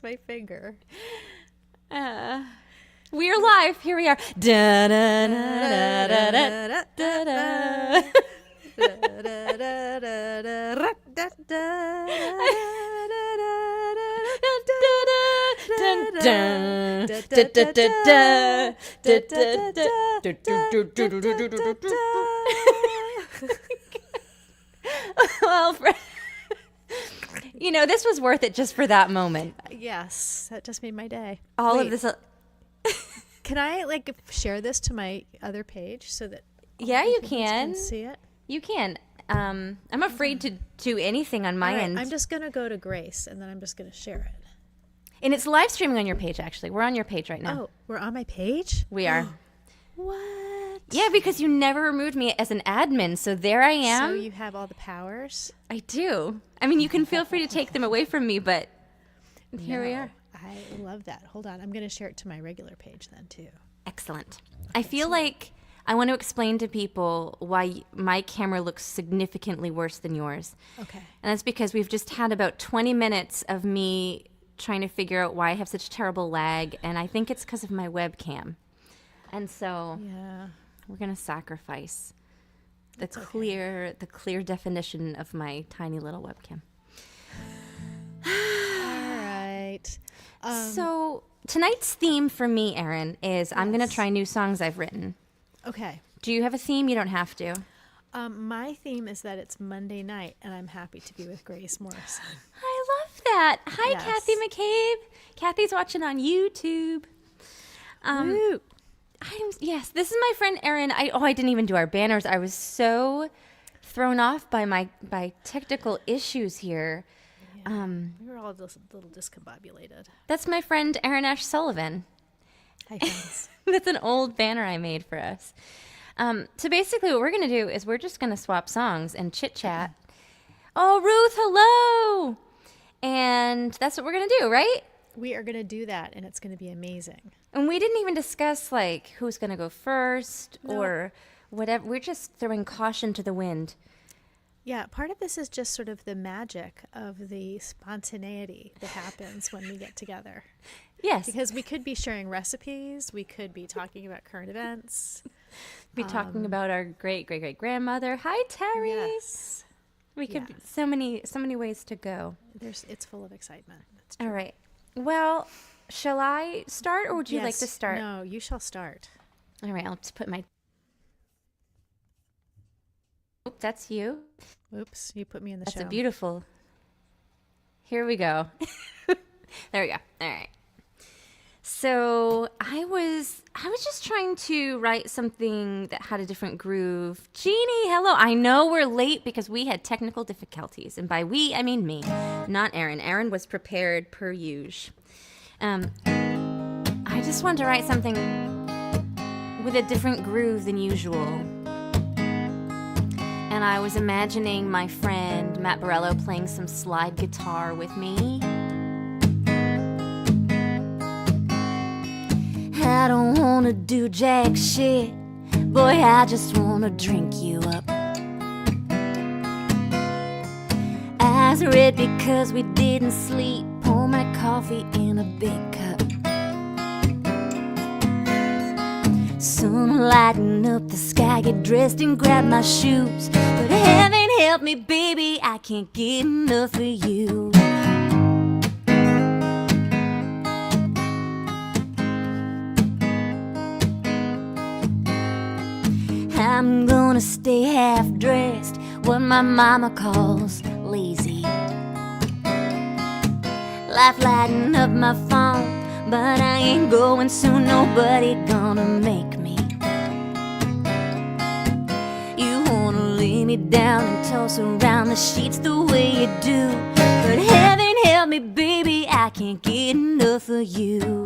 My finger. We're live. Here we are. Da, da, da, da, da, da, da, da. Well, this was worth it just for that moment. Yes, that just made my day. All Wait, of this. Can I share this to my other page so that Yeah, all you the humans can. see it? You can. I'm afraid to do anything on my All right, end. I'm just gonna go to Grace and then I'm just gonna share it. And it's live streaming on your page, actually. We're on your page right now. Oh, we're on my page? We are. What? Yeah, because you never removed me as an admin, so there I am. So you have all the powers? I do. I mean, you can feel free to take them away from me, but here we are. I love that. Hold on. I'm going to share it to my regular page then, too. Excellent. I feel like I want to explain to people why my camera looks significantly worse than yours. Okay. And that's because we've just had about 20 minutes of me trying to figure out why I have such terrible lag, and I think it's because of my webcam. And so Yeah. we're going to sacrifice the clear definition of my tiny little webcam. All right. So tonight's theme for me, Erin, is I'm going to try new songs I've written. Okay. Do you have a theme? You don't have to. My theme is that it's Monday night, and I'm happy to be with Grace Morrison. I love that. Hi, Yes. Kathy McCabe. Kathy's watching on YouTube. Woo. Yes, this is my friend Erin. I didn't even do our banners. I was so thrown off by technical issues here. We were all just a little discombobulated. That's my friend Erin Ash Sullivan. Hi, friends. That's an old banner I made for us. So basically what we're going to do is we're just going to swap songs and chit-chat. Oh, Ruth, hello! And that's what we're going to do, right? We are going to do that, and it's going to be amazing. And we didn't even discuss, who's going to go first No. or whatever. We're just throwing caution to the wind. Yeah, part of this is just sort of the magic of the spontaneity that happens when we get together. Yes. Because we could be sharing recipes, we could be talking about current events. Be talking about our great-great-great-grandmother. Hi, Terry. Yes. We could Yeah. so many ways to go. It's full of excitement. That's true. All right. Well, shall I start or would you like Yes. to start? No, you shall start. All right, I'll just put my... Oh, that's you. Oops, you put me in the That's show. a beautiful... Here we go. There we go. All right. So I was just trying to write something that had a different groove. Jeannie, hello. I know we're late because we had technical difficulties. And by we, I mean me, not Erin. Erin was prepared per usual. I just wanted to write something with a different groove than usual. And I was imagining my friend Matt Borello playing some slide guitar with me. I don't wanna do jack shit, boy, I just wanna drink you up. Eyes red because we didn't sleep, pour my coffee in a big cup. Sun lighting up the sky, get dressed and grab my shoes. But heaven help me, baby, I can't get enough of you. I'm gonna stay half-dressed, what my mama calls lazy. Life lighting up my phone, but I ain't going soon, nobody gonna make me. You wanna lay me down and toss around the sheets the way you do, but heaven help me, baby, I can't get enough of you.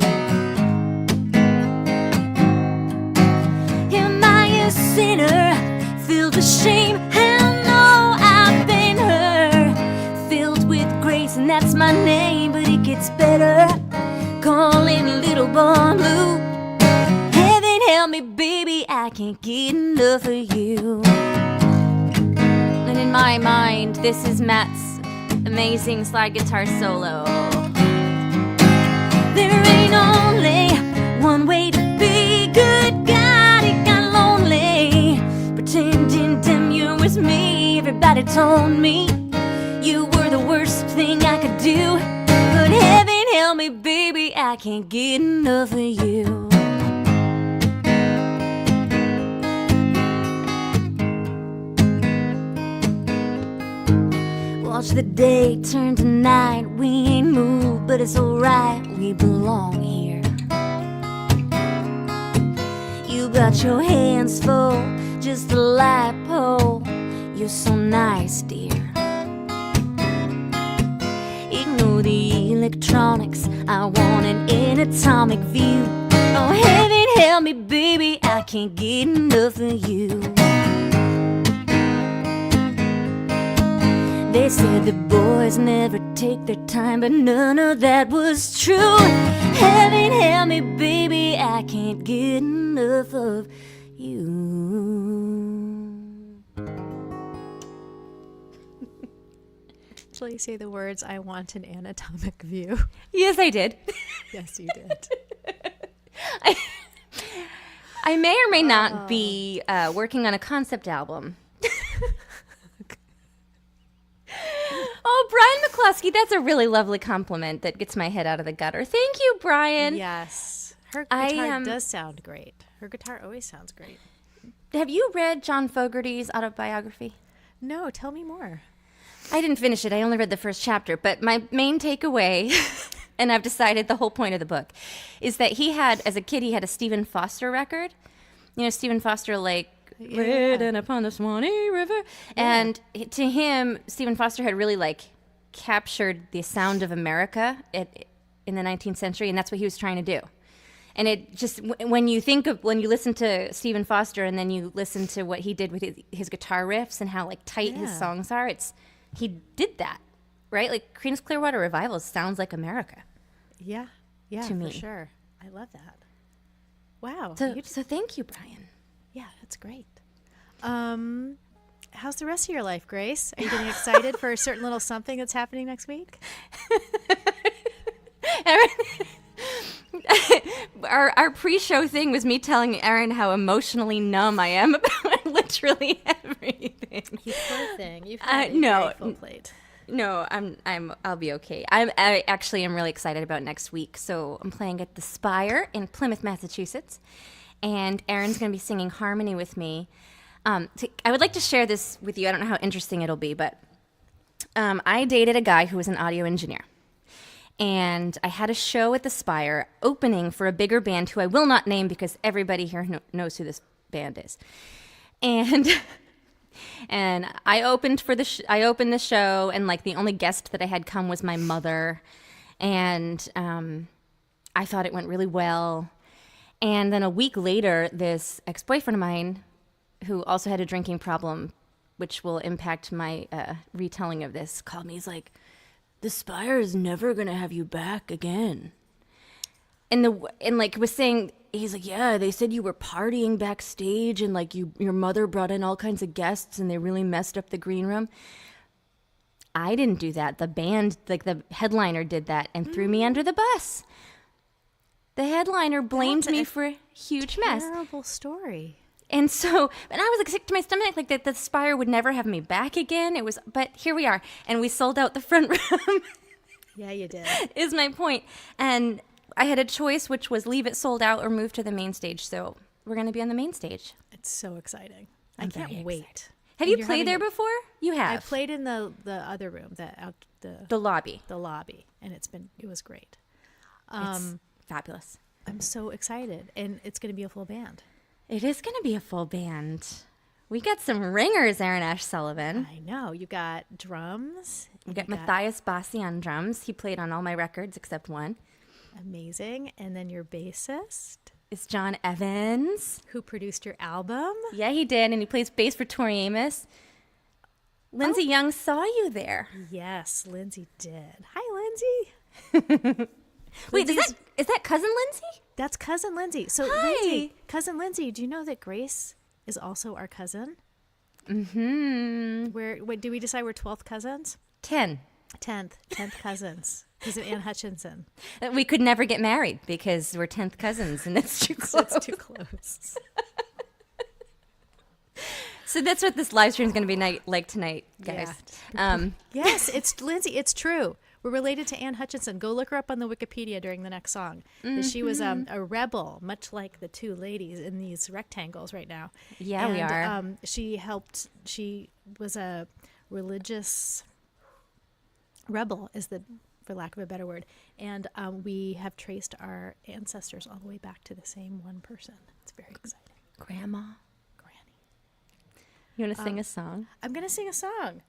Am I a sinner, filled with shame? Hell no, I've been her, filled with grace, and that's my name, but it gets better. Calling Little Boy Blue. Heaven help me, baby, I can't get enough of you. And in my mind, this is Matt's amazing slide guitar solo. somebody told me you were the worst thing I could do. But heaven help me, baby, I can't get enough of you. Watch the day turn to night. We ain't moved, but it's alright. We belong here. You got your hands full, just a light pole. You're so nice, dear. Ignore the electronics. I want an atomic view. Oh, heaven help me, baby, I can't get enough of you. They said the boys never take their time, but none of that was true. Heaven help me, baby, I can't get enough of you. Actually, say the words, I want an anatomic view. Yes, I did. Yes, you did. I may or may not be working on a concept album. Oh, Brian McCluskey, that's a really lovely compliment that gets my head out of the gutter. Thank you, Brian. Yes. Her guitar does sound great. Her guitar always sounds great. Have you read John Fogerty's autobiography? No, tell me more. I didn't finish it. I only read the first chapter. But my main takeaway, and I've decided the whole point of the book, is that he had, as a kid, he had a Stephen Foster record. You know, Stephen Foster, like, ridden upon the Swanee River. Yeah. And to him, Stephen Foster had really, like, captured the sound of America in the 19th century, and that's what he was trying to do. And it just, when you listen to Stephen Foster and then you listen to what he did with his guitar riffs and how, like, tight his songs are, he did that, right? Like, Creedence Clearwater Revival sounds like America. Yeah, to me. For sure. I love that. Wow. So thank you, Brian. Yeah, that's great. How's the rest of your life, Grace? Are you getting excited for a certain little something that's happening next week? Erin, our pre-show thing was me telling Erin how emotionally numb I am about literally everything. You poor thing. You've had a full plate. No, I'll be okay. I actually am really excited about next week. So I'm playing at the Spire in Plymouth, Massachusetts, and Erin's going to be singing harmony with me. I would like to share this with you. I don't know how interesting it'll be, but I dated a guy who was an audio engineer. And I had a show at the Spire opening for a bigger band who I will not name because everybody here knows who this band is. And I opened the show, and like the only guest that I had come was my mother, and I thought it went really well. And then a week later, this ex-boyfriend of mine, who also had a drinking problem, which will impact my retelling of this, called me. He's like, "The Spire is never gonna have you back again." And was saying, he's like, "Yeah, they said you were partying backstage, and like your mother brought in all kinds of guests, and they really messed up the green room." I didn't do that. The band, like the headliner, did that and threw me under the bus. The headliner blamed me for a huge mess. Terrible story. And so, and I was like sick to my stomach, like that the Spire would never have me back again. But here we are, and we sold out the front room. Yeah, you did. Is my point. And I had a choice, which was leave it sold out or move to the main stage. So we're going to be on the main stage. It's so exciting. I can't wait. Have you played there before? You have. I played in the other room, the lobby. The lobby, and it was great. It's fabulous. I'm so excited, and it's going to be a full band. It is going to be a full band. We got some ringers, Aaron Ash Sullivan. I know. You got drums. We got Matthias Bassi on drums. He played on all my records except one. Amazing. And then your bassist is John Evans, who produced your album. Yeah, he did, and he plays bass for Tori Amos. Lindsay Young saw you there. Yes, Lindsay did. Hi, Lindsay. Wait, is that cousin Lindsay? That's cousin Lindsay. So, hi. Cousin Lindsay, do you know that Grace is also our cousin? Mm-hmm. Do we decide we're 12th cousins? 10th cousins. Because of Ann Hutchinson. We could never get married because we're 10th cousins, and that's too close. It's too close. So that's what this live stream is going to be like tonight, guys. Yeah. Yes, it's Lindsay. It's true. We're related to Anne Hutchinson. Go look her up on the Wikipedia during the next song. She was a rebel, much like the two ladies in these rectangles right now. Yeah, and, we are. She was a religious rebel, for lack of a better word. And we have traced our ancestors all the way back to the same one person. It's very exciting. Grandma. Granny. You want to sing a song? I'm going to sing a song.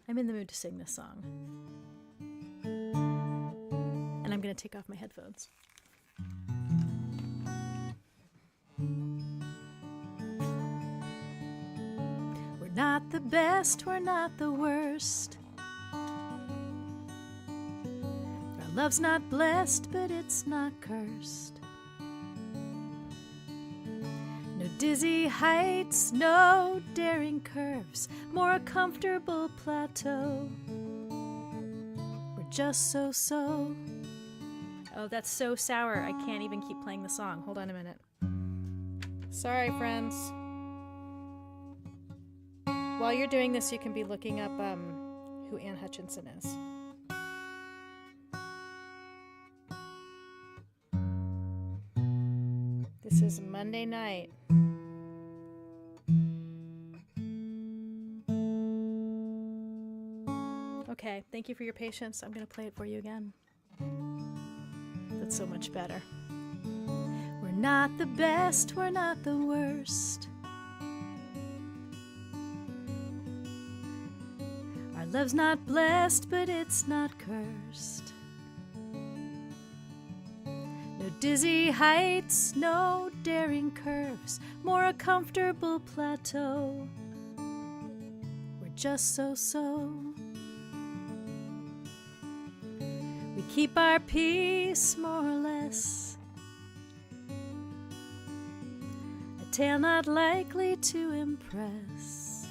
I'm in the mood to sing this song. And I'm going to take off my headphones. We're not the best, we're not the worst. Our love's not blessed, but it's not cursed. No dizzy heights, no daring curves, more a comfortable plateau. We're just so. Oh, that's so sour. I can't even keep playing the song. Hold on a minute. Sorry, friends. While you're doing this, you can be looking up who Anne Hutchinson is. This is Monday night. Okay, thank you for your patience. I'm going to play it for you again. That's so much better. We're not the best, we're not the worst. Our love's not blessed, but it's not cursed. No dizzy heights, no daring curves, more a comfortable plateau. We're just so. We keep our peace, more or less. A tale not likely to impress.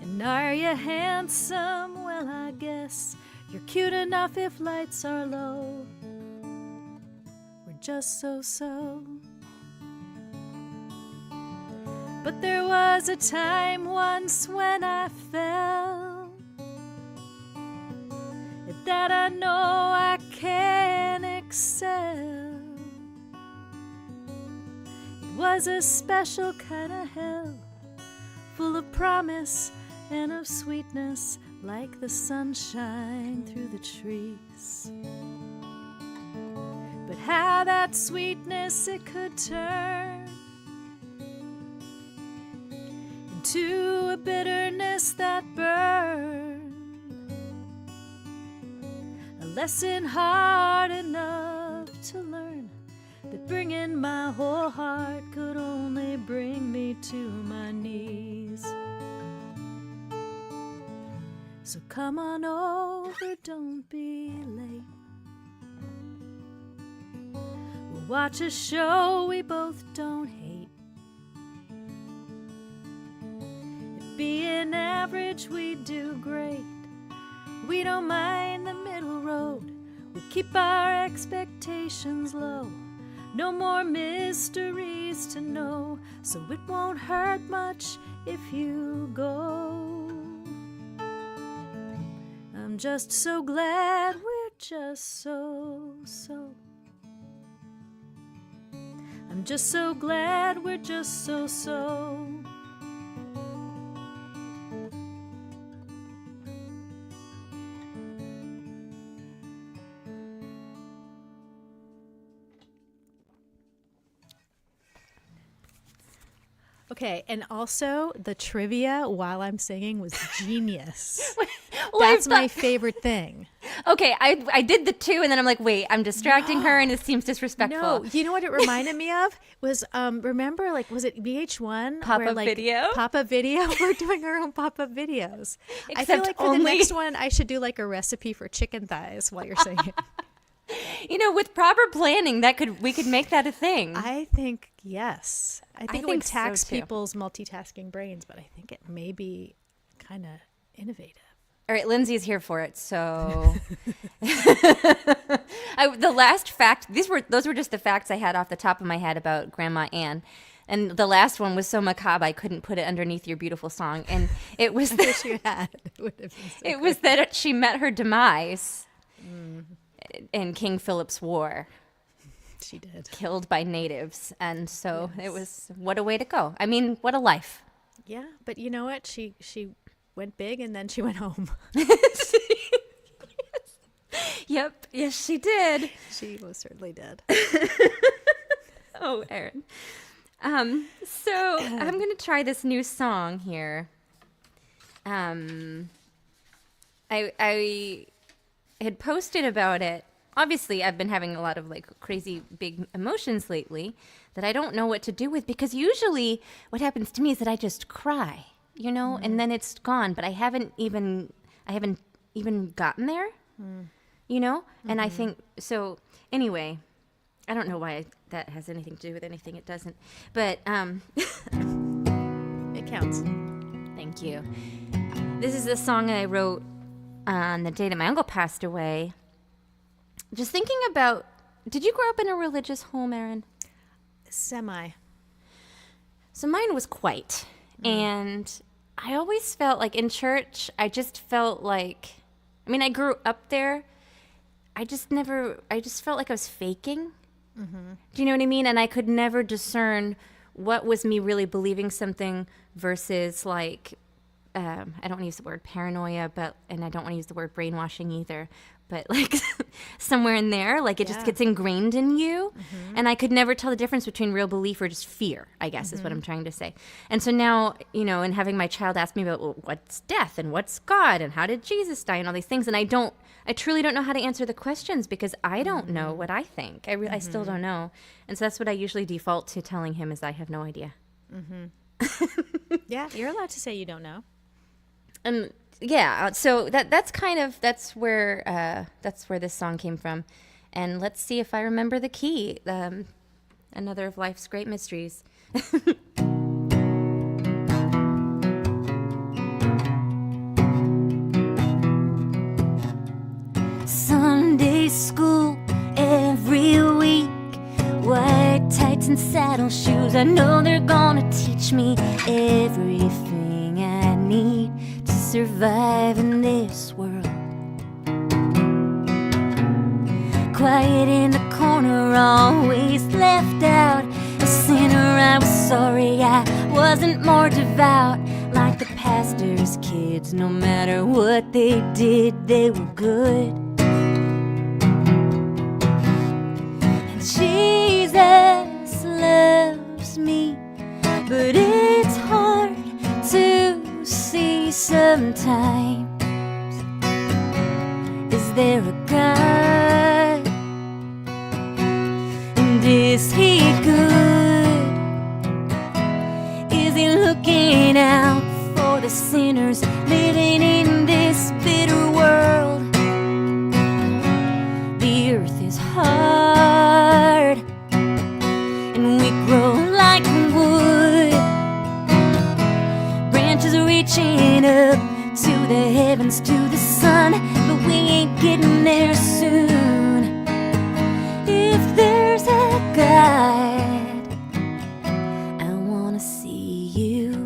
And are you handsome? Well, I guess you're cute enough if lights are low. We're just so. But there was a time once when I fell, that I know I can excel. It was a special kind of hell, full of promise and of sweetness, like the sunshine through the trees. But how that sweetness it could turn into a bitterness that burned. A lesson hard enough to learn, that bringing my whole heart could only bring me to my knees. So come on over, don't be late. We'll watch a show we both don't hate. If being average we do great, we don't mind the middle road. We keep our expectations low. No more mysteries to know, so it won't hurt much if you go. I'm just so glad we're just so. I'm just so glad we're just so. Okay, and also the trivia while I'm singing was genius. Well, That's my favorite thing. Okay, I did the two, and then I'm like, wait, I'm distracting her, and it seems disrespectful. No, you know what it reminded me of? Was remember, like, was it VH1? Pop-up video? Pop-up video? We're doing our own pop-up videos. I feel Except like for the next one, I should do like a recipe for chicken thighs while you're singing. You know, with proper planning, we could make that a thing. I think, yes. I think it would so, tax too. people's multitasking brains, but I think it may be kind of innovative. All right, Lindsay's here for it, so the last fact. Those were just the facts I had off the top of my head about Grandma Ann, and the last one was so macabre I couldn't put it underneath your beautiful song, and it was I wish you had. It would have been so it was that she met her demise in King Philip's War. She did. Killed by natives, and so it was what a way to go. I mean, what a life. Yeah, but you know what? She went big and then she went home. Yep. Yes, she did. She most certainly did. Oh, Erin. So I'm going to try this new song here. I had posted about it. Obviously, I've been having a lot of like crazy big emotions lately that I don't know what to do with, because usually what happens to me is that I just cry, you know, and then it's gone. But I haven't even gotten there, you know. And I think so. Anyway, I don't know why that has anything to do with anything. It doesn't. But It counts. thank you. This is a song I wrote on the day that my uncle passed away. Just thinking about, did you grow up in a religious home, Erin? Semi. So mine was quite. And I always felt like in church, I just felt like, I mean, I grew up there. I just felt like I was faking. Do you know what I mean? And I could never discern what was me really believing something versus like, I don't want to use the word paranoia, and I don't want to use the word brainwashing either, but like somewhere in there, like it just gets ingrained in you. And I could never tell the difference between real belief or just fear, I guess is what I'm trying to say. And so now, you know, and having my child ask me about, well, what's death and what's God and how did Jesus die and all these things. And I truly don't know how to answer the questions because I don't know what I think. I still don't know. And so that's what I usually default to telling him is I have no idea. Yeah, you're allowed to say you don't know. And yeah, so that's where this song came from, and let's see if I remember the key. Another of life's great mysteries. Sunday school every week, white tights and saddle shoes. I know they're gonna teach me everything I need to survive in this world. Quiet in the corner, always left out. A sinner, I was sorry I wasn't more devout. Like the pastor's kids, no matter what they did, they were good. And Jesus loves me, but it's hard to see sometimes. Is there a God? And is he good? Is he looking out for the sinners living in this bitter world? The earth is hard and we grow like wood, branches reaching up to the heavens, to the sun, but we ain't getting there soon. If there's a God, I wanna see you.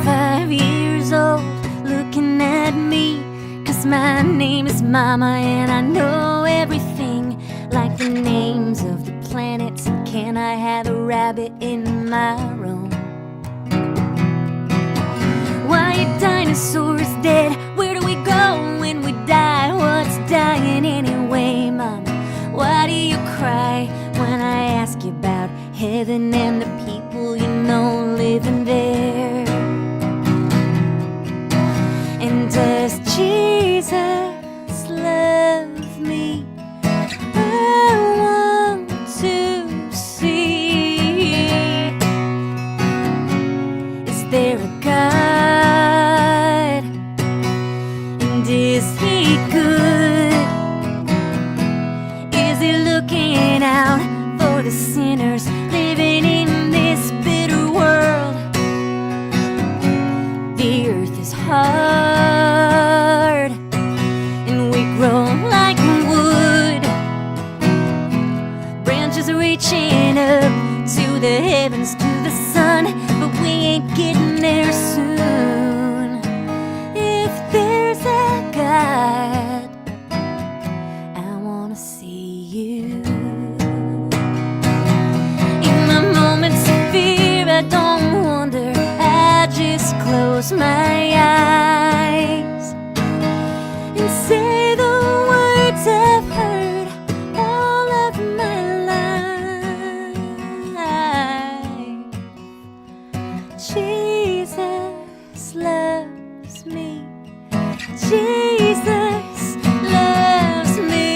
5 years old, looking at me, 'cause my name is Mama and I know everything, like the names of the planets. Can I have a rabbit in my room? Why are dinosaurs dead? Where do we go when we die? What's dying anyway, Mama? Why do you cry when I ask you about heaven and the people you know living there? And does Jesus love me? I want to see. Is there a God? And is he good? Is he looking out for the sinners living in this bitter world? hard, and we grow like wood. Branches reaching up to the heavens, to the sun, but we ain't getting there soon. If there's a God, I wanna see you. In my moments of fear, I don't wonder, I just close my eyes and say the words I've heard all of my life. Jesus loves me. Jesus loves me.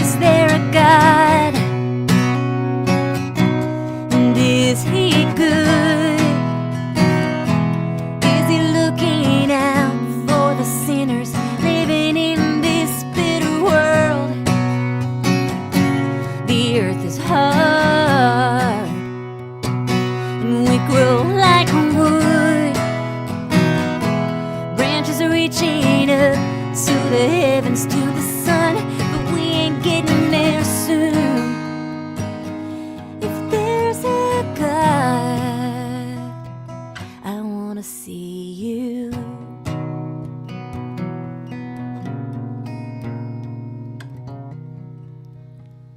Is there a God? And is he good? Is he looking out for the sinners living in this bitter world? The earth is hard, and we grow like wood. Branches are reaching up to the heavens, to the sun, but we ain't getting there soon. If there's a God, I wanna see you.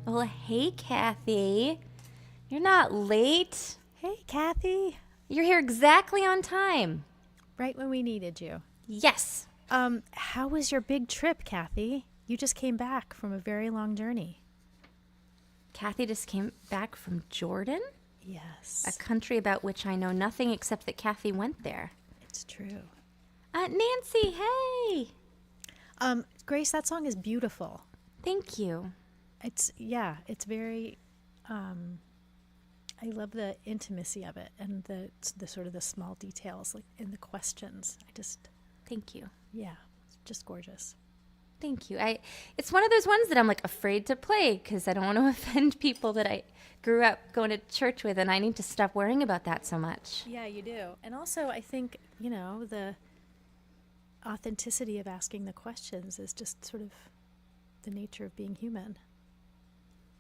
Well, hey, Kathy. You're not late. Hey, Kathy. You're here exactly on time. Right when we needed you. Yes. How was your big trip, Kathy? You just came back from a very long journey. Kathy just came back from Jordan, a Yes, country about which I know nothing except that Kathy went there. it's true. Nancy, hey. Grace, that song is beautiful. Thank you. It's very, I love the intimacy of it and the sort of the small details, like in the questions. Thank you. Yeah, it's just gorgeous. Thank you. It's one of those ones that I'm like afraid to play because I don't want to offend people that I grew up going to church with, and I need to stop worrying about that so much. Yeah, you do. And also, I think, the authenticity of asking the questions is just sort of the nature of being human.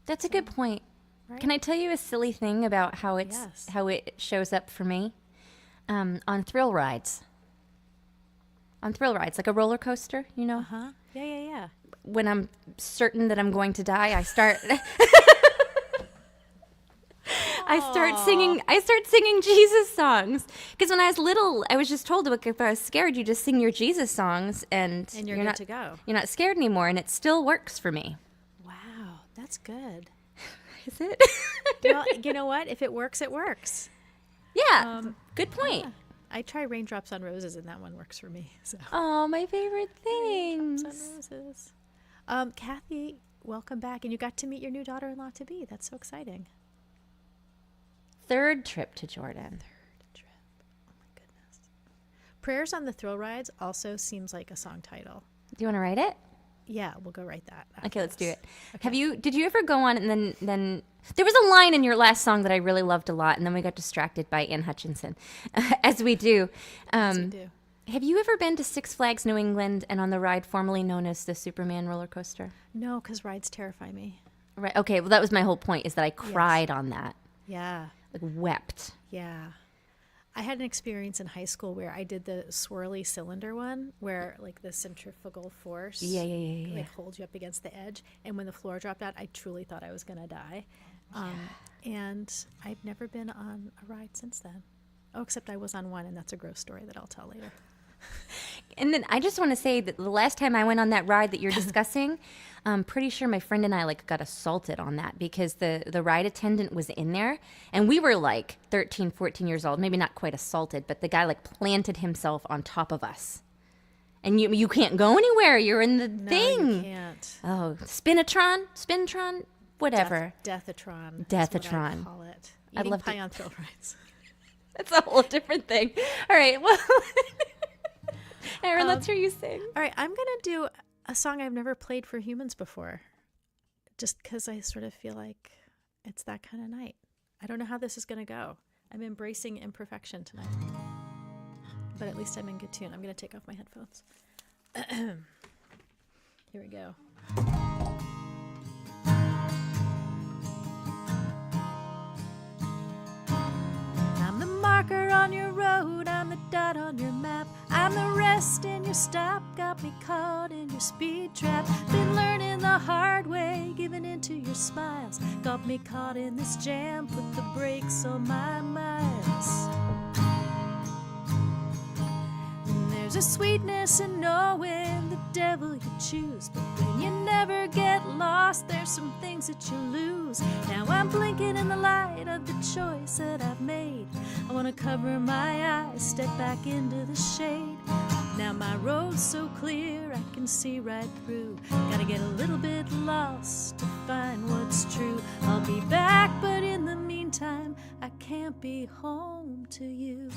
That's a good point. Right? Can I tell you a silly thing about how Yes. how it shows up for me? On thrill rides. On thrill rides, like a roller coaster, you know? Uh-huh. Yeah. When I'm certain that I'm going to die, I start I start singing Jesus songs. Because when I was little, I was just told, like, if I was scared, you just sing your Jesus songs and you're good not, to go. You're not scared anymore, and it still works for me. Wow, that's good. Is it? Well, you know what? If it works, it works. Yeah. Good point. Yeah. I try Raindrops on Roses, and that one works for me. So. Oh, my favorite things. Raindrops on Roses. Kathy, welcome back. And you got to meet your new daughter-in-law to be. That's so exciting. Third trip to Jordan. Trip. Oh my goodness. Prayers on the Thrill Rides also seems like a song title. Do you want to write it? Yeah, we'll go write that. after Okay, let's do this. it. Did you ever go on and then there was a line in your last song that I really loved a lot, and then we got distracted by Ann Hutchinson, as we do. Yes, we do. Have you ever been to Six Flags New England and on the ride formerly known as the Superman roller coaster? No, because rides terrify me. Right. Okay. Well, that was my whole point, is that I cried on that, Yeah, like wept. yeah. I had an experience in high school where I did the swirly cylinder one, where like the centrifugal force Yeah. like holds you up against the edge. And when the floor dropped out, I truly thought I was going to die. And I've never been on a ride since then. Oh, except I was on one, and that's a gross story that I'll tell later. And then I just want to say that the last time I went on that ride that you're discussing, I'm pretty sure my friend and I like got assaulted on that because the ride attendant was in there, and we were like 13, 14 years old, maybe not quite assaulted, but the guy like planted himself on top of us. And you can't go anywhere. You're in the No, thing. you can't. Oh, Spinatron, whatever. Deathatron. Deathatron. Is what I call it. I'd Eating love to- pie on thrill rides. That's a whole different thing. All right, well, Erin, let's hear you sing. All right, I'm going to do a song I've never played for humans before, just because I sort of feel like it's that kind of night. I don't know how this is going to go. I'm embracing imperfection tonight. But at least I'm in good tune. I'm going to take off my headphones. Here we go. I'm the marker on your road, I'm the dot on your map, I'm the rest in your stop, got me caught in your speed trap. Been learning the hard way, giving in to your smiles, got me caught in this jam, put the brakes on my miles. There's a sweetness in knowing the devil you choose, but when you never get lost, there's some things that you lose. Now I'm blinking in the light of the choice that I've made. I want to cover my eyes, step back into the shade. Now my road's so clear, I can see right through. Gotta get a little bit lost to find what's true. I'll be back, but in the meantime, I can't be home to you.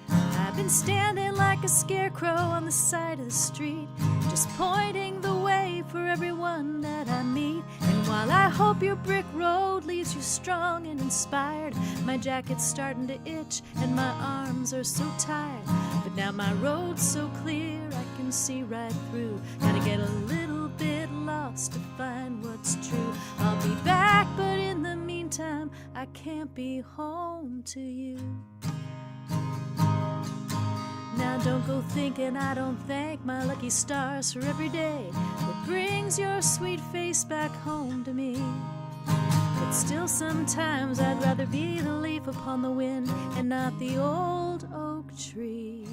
I've been standing like a scarecrow on the side of the street, just pointing the way for everyone that I meet. And while I hope your brick road leaves you strong and inspired, my jacket's starting to itch and my arms are so tired. But now my road's so clear, I can see right through. Gotta get a little bit lost to find what's true. I'll be back, but in the meantime, I can't be home to you. Now don't go thinking I don't thank my lucky stars for every day that brings your sweet face back home to me. But still sometimes I'd rather be the leaf upon the wind and not the old oak tree.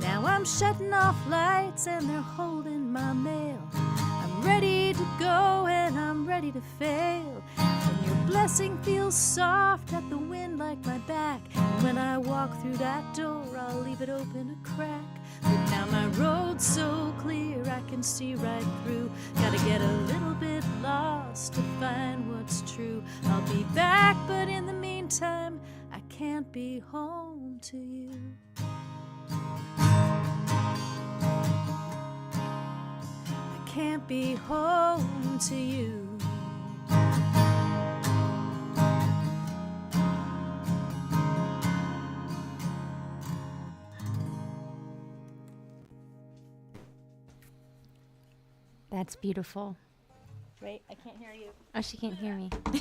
Now I'm shutting off lights and they're holding my mail. I'm ready to go and I'm ready to fail. And your blessing feels soft at the wind like my back. And when I walk through that door, I'll leave it open a crack. But now my road's so clear, I can see right through. Gotta get a little bit lost to find what's true. I'll be back, but in the meantime, I can't be home to you. I can't be home to you. That's beautiful. Wait, I can't hear you. Oh, she can't hear me. I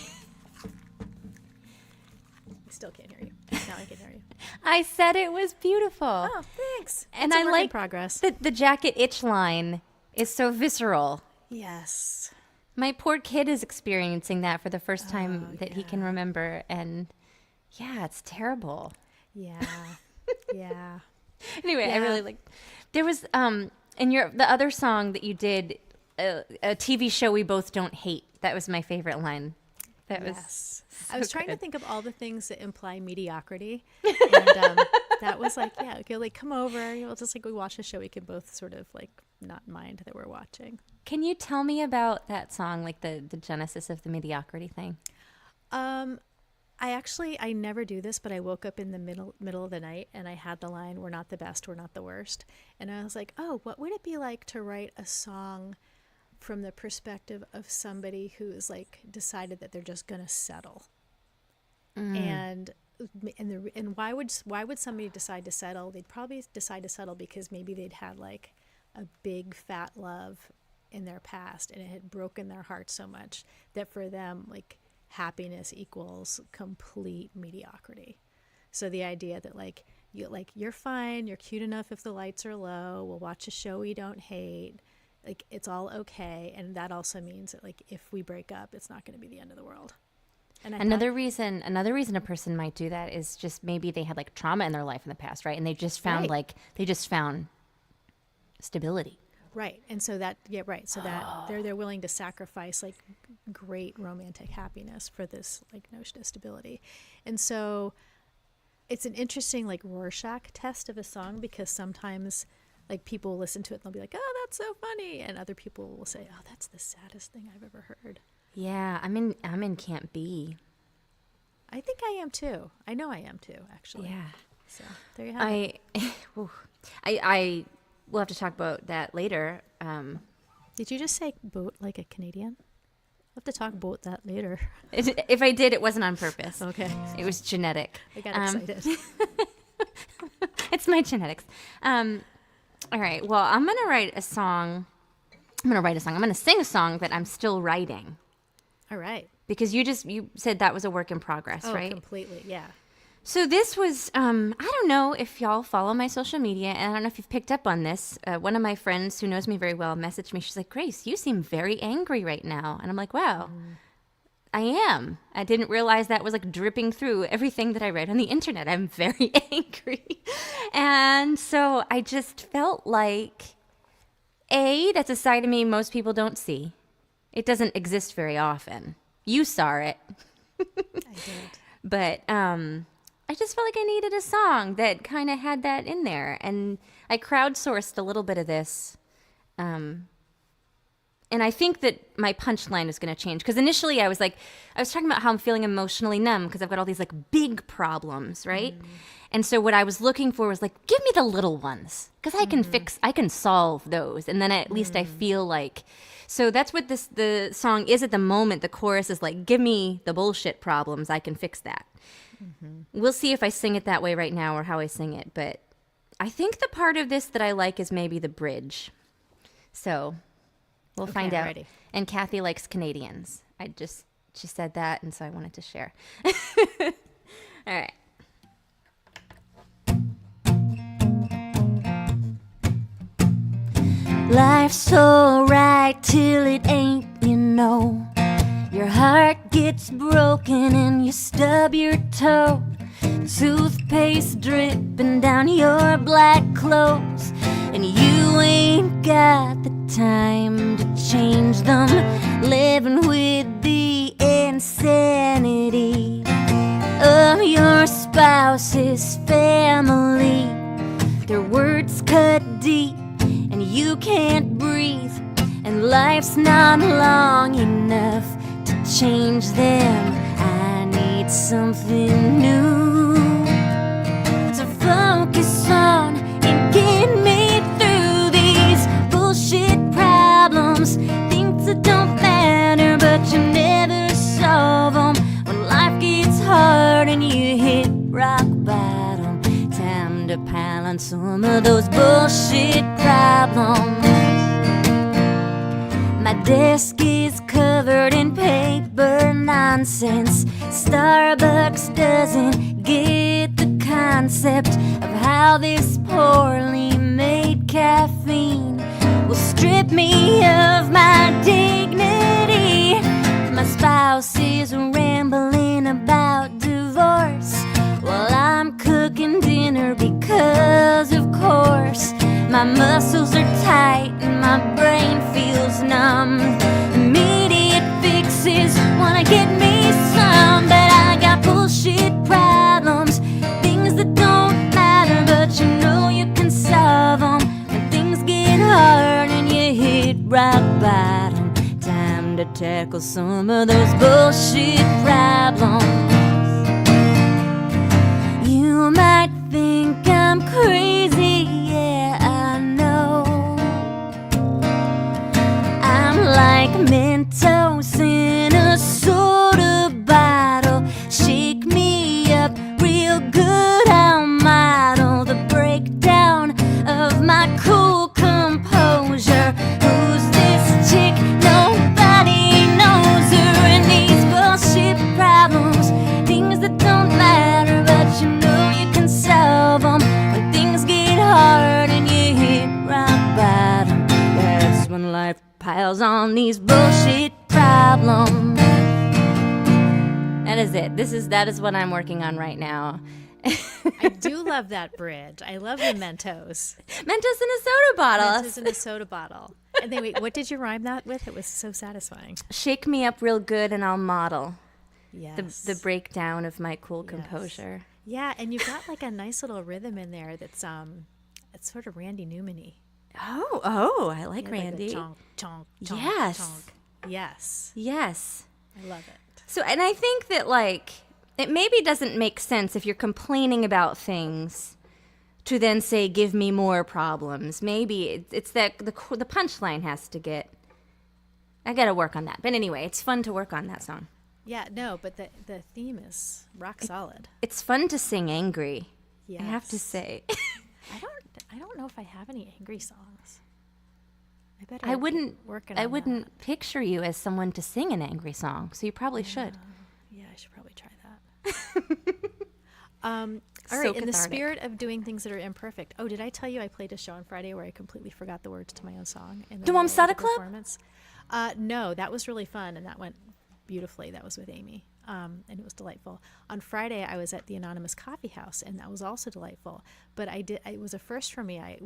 still can't hear you. Now I can hear you. I said it was beautiful. Oh, thanks. And It's a I work in like progress. the jacket itch line is so visceral. Yes. My poor kid is experiencing that for the first time that he can remember. And yeah, it's terrible. Yeah. Yeah. Anyway, I Yeah. really like, there was, in the other song that you did, a TV show we both don't hate. That was my favorite line. That was Yes. so I was trying to good. think of all the things that imply mediocrity. And that was like, yeah, okay, like come over. You know, just like we watch a show, we can both sort of like not mind that we're watching. Can you tell me about that song, like the genesis of the mediocrity thing? I never do this, but I woke up in the middle of the night and I had the line, "We're not the best, we're not the worst." And I was like, oh, what would it be like to write a song from the perspective of somebody who's like decided that they're just going to settle? And why would somebody decide to settle? They'd probably decide to settle because maybe they'd had like a big fat love in their past and it had broken their heart so much that for them like happiness equals complete mediocrity. So the idea that you're fine, you're cute enough if the lights are low, we'll watch a show we don't hate, like it's all okay, and that also means that like if we break up, it's not going to be the end of the world. And Another reason a person might do that is just maybe they had like trauma in their life in the past, right? And they just found stability. Right. And so that, yeah, right. So that they're willing to sacrifice like great romantic happiness for this like notion of stability. And so it's an interesting like Rorschach test of a song, because sometimes like people will listen to it and they'll be like, oh, that's so funny. And other people will say, oh, that's the saddest thing I've ever heard. Yeah, I'm in Camp B. I think I am too. I know I am too, actually. Yeah. So there you have it. I we'll have to talk about that later. Did you just say boat like a Canadian? We'll have to talk about that later. If I did, it wasn't on purpose. Okay. It was genetic. I got excited. It's my genetics. All right. Well, I'm going to write a song. I'm going to sing a song that I'm still writing. All right. Because you said that was a work in progress, right? Completely, yeah. So this was, I don't know if y'all follow my social media, and I don't know if you've picked up on this. One of my friends who knows me very well messaged me. She's like, Grace, you seem very angry right now. And I'm like, wow, I am. I didn't realize that was like dripping through everything that I read on the internet. I'm very angry. And so I just felt like, that's a side of me most people don't see. It doesn't exist very often. You saw it. I did. But I just felt like I needed a song that kind of had that in there. And I crowdsourced a little bit of this. And I think that my punchline is going to change. Because initially I was talking about how I'm feeling emotionally numb because I've got all these like big problems, right? And so what I was looking for was like, give me the little ones. Because I can solve those. And then at least I feel like... So that's what the song is at the moment. The chorus is like, give me the bullshit problems. I can fix that. We'll see if I sing it that way right now or how I sing it. But I think the part of this that I like is maybe the bridge. So we'll find out. Ready. And Kathy likes Canadians. She said that, and so I wanted to share. All right. Life's so right till it ain't, you know. Your heart gets broken and you stub your toe. Toothpaste dripping down your black clothes, and you ain't got the time to change them. Living with the insanity of your spouse's family. Their words cut deep and you can't breathe, and life's not long enough to change them. I need something new to focus on and get me through these bullshit problems. Things that don't matter, but you never solve them. When life gets hard and you hit rock bottom, time to pile on some of those bullshit problems. My desk is covered in paper nonsense. Starbucks doesn't get the concept of how this poorly made caffeine will strip me of my dignity. My spouse is rambling about divorce while I'm cooking dinner because, of course, my muscles are tight and my brain feels numb. Immediate fixes wanna get me some, but I got bullshit problems, things that don't matter, but you know you can solve them. When things get hard and you hit rock bottom, time to tackle some of those bullshit problems. You might think I'm crazy, yeah, I know. I'm like Mentos in a soda bottle. Shake me up real good, I'll model the breakdown of my cool composure. Who's this chick? Nobody knows her. And these bullshit problems, things that don't matter, but you know you can solve them. When things get hard and you hit rock bottom, that's when life piles on these bullshit problems. That is it. That is what I'm working on right now. I do love that bridge. I love the Mentos. Mentos in a soda bottle. Mentos in a soda bottle. And then wait, what did you rhyme that with? It was so satisfying. Shake me up real good and I'll model Yes. the breakdown of my cool composure. Yeah, and you've got like a nice little rhythm in there that's it's sort of Randy Newman-y. Oh, I like Yeah, Randy. Like chonk, chonk, chonk, Yes. chonk. Yes. Yes. I love it. So, and I think that like it maybe doesn't make sense if you're complaining about things to then say, give me more problems. Maybe it's that the punchline has to get, I got to work on that. But anyway, it's fun to work on that song. Yeah, no, but the theme is rock solid. It's fun to sing angry. Yes. I have to say. I don't know if I have any angry songs. I wouldn't working on that. picture you as someone to sing an angry song, so you probably should. Yeah, I should probably try that. All right, in the spirit of doing things that are imperfect. Oh, did I tell you I played a show on Friday where I completely forgot the words to my own song? In the Dumam middle of Sada the Club? performance? No, that was really fun, and that went beautifully. That was with Amy, and it was delightful. On Friday, I was at the Anonymous Coffee House, and that was also delightful. But it was a first for me. I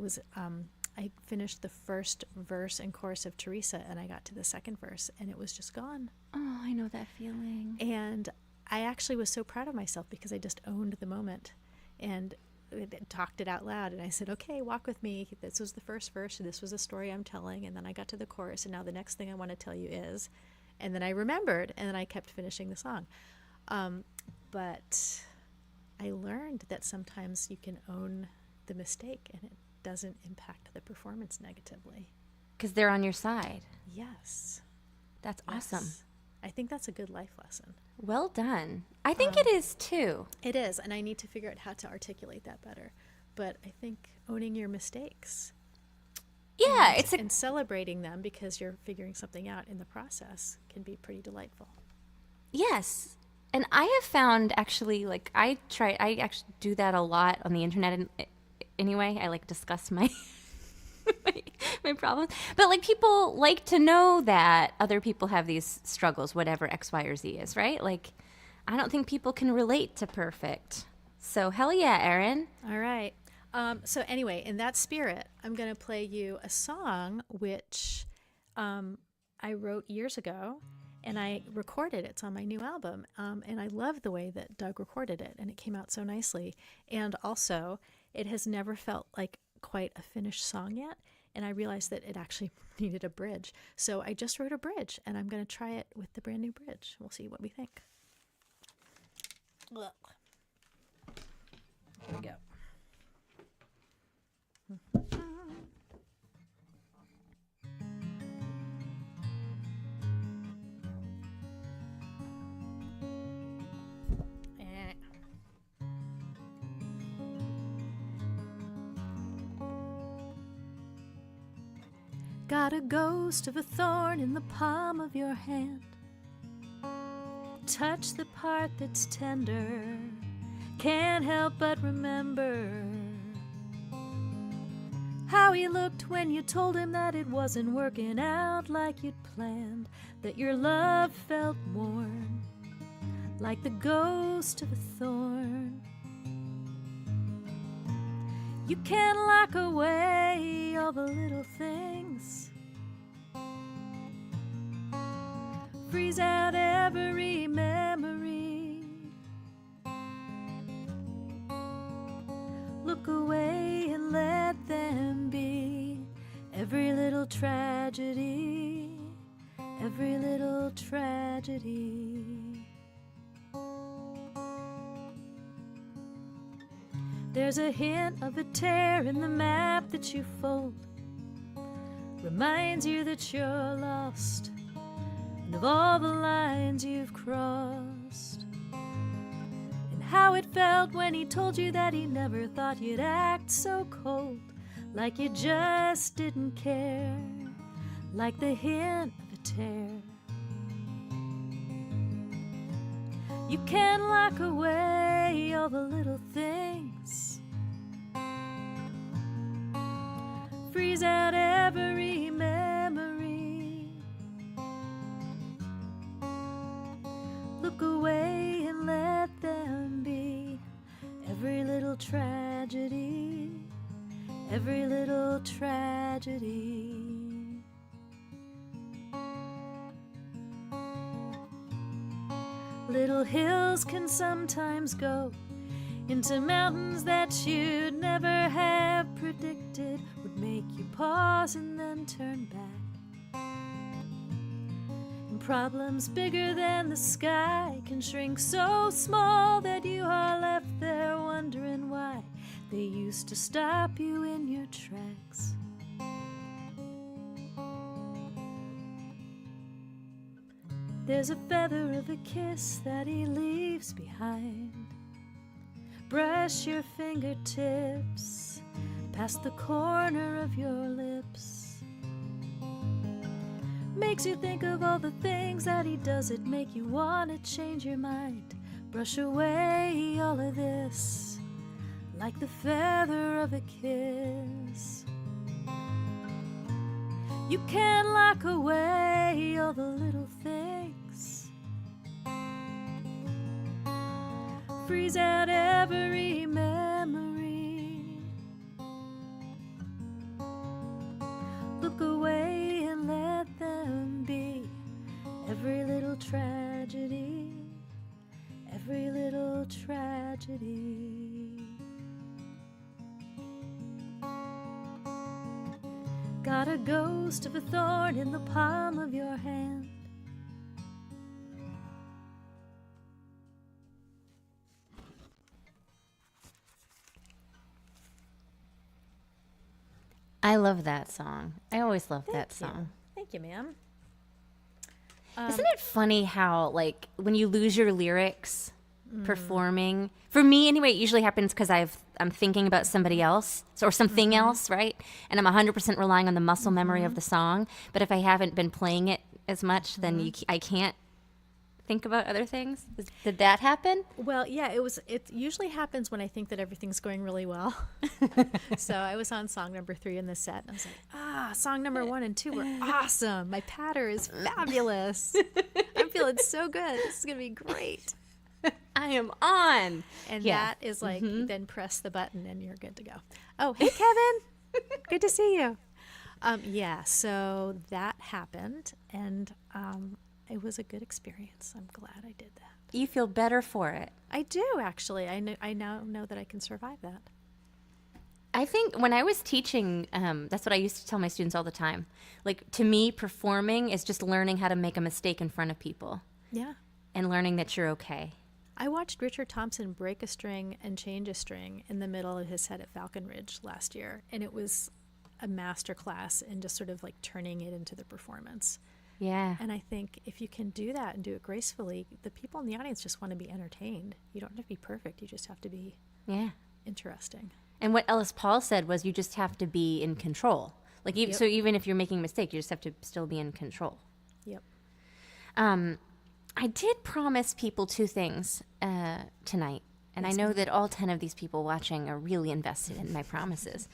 finished the first verse and chorus of Teresa, and I got to the second verse, and it was just gone. Oh, I know that feeling. And I actually was so proud of myself because I just owned the moment and talked it out loud. And I said, okay, walk with me. This was the first verse. This was a story I'm telling. And then I got to the chorus, and now the next thing I want to tell you is, and then I remembered, and then I kept finishing the song. But I learned that sometimes you can own the mistake, and it doesn't impact the performance negatively. Because they're on your side. Yes. That's awesome. I think that's a good life lesson. Well done. I think it is too. It is, and I need to figure out how to articulate that better. But I think owning your mistakes, Yeah, and celebrating them because you're figuring something out in the process can be pretty delightful. Yes. And I have found actually, like, I actually do that a lot on the internet. And anyway, I like discuss my my problems. But like, people like to know that other people have these struggles, whatever X, Y, or Z is, right? Like, I don't think people can relate to perfect. So hell yeah, Erin. All right. So anyway, in that spirit, I'm going to play you a song which I wrote years ago, and I recorded it. It's on my new album, and I love the way that Doug recorded it, and it came out so nicely. And also, it has never felt like quite a finished song yet, and I realized that it actually needed a bridge. So I just wrote a bridge, and I'm going to try it with the brand new bridge. We'll see what we think. Look. Here we go. Got a ghost of a thorn in the palm of your hand. Touch the part that's tender. Can't help but remember how he looked when you told him that it wasn't working out like you'd planned, that your love felt warm like the ghost of a thorn. You can't lock away all the little things, freeze out every memory, look away and let them be. Every little tragedy, every little tragedy. There's a hint of a tear in the map that you fold, reminds you that you're lost, and of all the lines you've crossed, and how it felt when he told you that he never thought you'd act so cold, like you just didn't care, like the hint of a tear. You can't lock away all the little things, freeze out every memory, look away and let them be. Every little tragedy, every little tragedy. Little hills can sometimes go into mountains that you'd never have predicted would make you pause and then turn back. And problems bigger than the sky can shrink so small that you are left there wondering why They used to stop you in your tracks. There's a feather of a kiss that he leaves behind. Brush your fingertips past the corner of your lips. Makes you think of all the things that he does that make you want to change your mind. Brush away all of this like the feather of a kiss. You can't lock away all the little things. Freeze out every memory. Look away and let them be. Every little tragedy, every little tragedy. Got a ghost of a thorn in the palm of your hand. I love that song. I always love that song. Thank you, ma'am. Isn't it funny how, like, when you lose your lyrics performing, for me anyway, it usually happens because I'm thinking about somebody else or something else, right? And I'm 100% relying on the muscle memory of the song. But if I haven't been playing it as much, then I can't think about other things. Did that happen? Well, yeah, it usually happens when I think that everything's going really well. So I was on song number 3 in the set, and I was like, song number 1 and 2 were awesome. My patter is fabulous. I'm feeling so good. This is going to be great. I am on. And that is like, then press the button and you're good to go. Oh, hey, Kevin. Good to see you. Yeah, so that happened, and it was a good experience. I'm glad I did that. You feel better for it. I do, actually. I now know that I can survive that. I think when I was teaching, that's what I used to tell my students all the time. Like, to me, performing is just learning how to make a mistake in front of people. Yeah. And learning that you're okay. I watched Richard Thompson break a string and change a string in the middle of his set at Falcon Ridge last year. And it was a master class in just sort of like turning it into the performance. Yeah. And I think if you can do that and do it gracefully, the people in the audience just want to be entertained. You don't have to be perfect. You just have to be interesting. And what Ellis Paul said was you just have to be in control. Like, so even if you're making a mistake, you just have to still be in control. Yep. I did promise people 2 things tonight. And I know that all 10 of these people watching are really invested in my promises.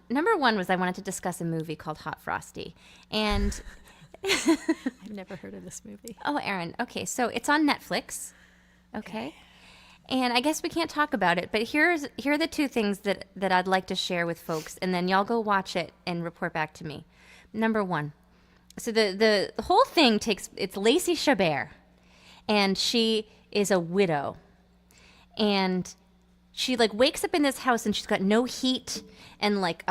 Number 1 was I wanted to discuss a movie called Hot Frosty. And I've never heard of this movie. Oh, Erin. Okay, so it's on Netflix. Okay. And I guess we can't talk about it, but here are the 2 things that I'd like to share with folks, and then y'all go watch it and report back to me. Number 1. So the whole thing it's Lacey Chabert, and she is a widow. And she like wakes up in this house and she's got no heat and like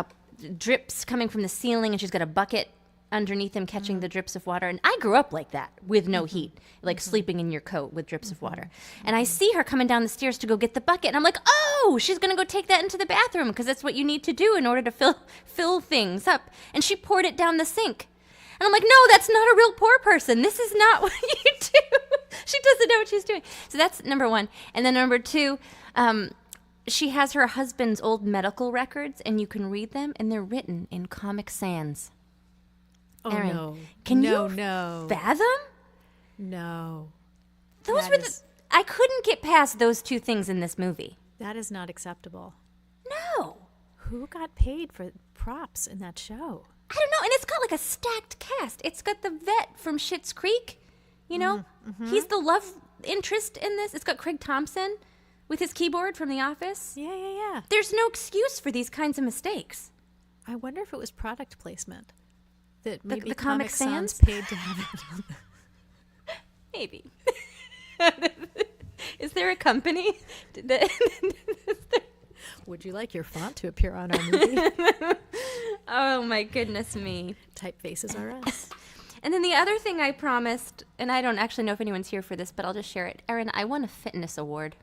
drips coming from the ceiling, and she's got a bucket underneath him catching the drips of water. And I grew up like that with no heat, like sleeping in your coat with drips of water. And I see her coming down the stairs to go get the bucket, and I'm like, oh, she's going to go take that into the bathroom because that's what you need to do in order to fill things up. And she poured it down the sink. And I'm like, no, that's not a real poor person. This is not what you do. She doesn't know what she's doing. So that's number 1. And then number 2, she has her husband's old medical records, and you can read them, and they're written in Comic Sans. Oh, Erin, no. Can no, you no. fathom? No. Those were I couldn't get past those 2 things in this movie. That is not acceptable. No. Who got paid for props in that show? I don't know. And it's got like a stacked cast. It's got the vet from Schitt's Creek. You know, he's the love interest in this. It's got Craig Thompson with his keyboard from The Office. Yeah. There's no excuse for these kinds of mistakes. I wonder if it was product placement. That maybe the Comic Sans Sans paid to have it on the... Maybe. Is there a company? Would you like your font to appear on our movie? Oh, my goodness me. Typefaces are us. And then the other thing I promised, and I don't actually know if anyone's here for this, but I'll just share it. Erin, I won a fitness award.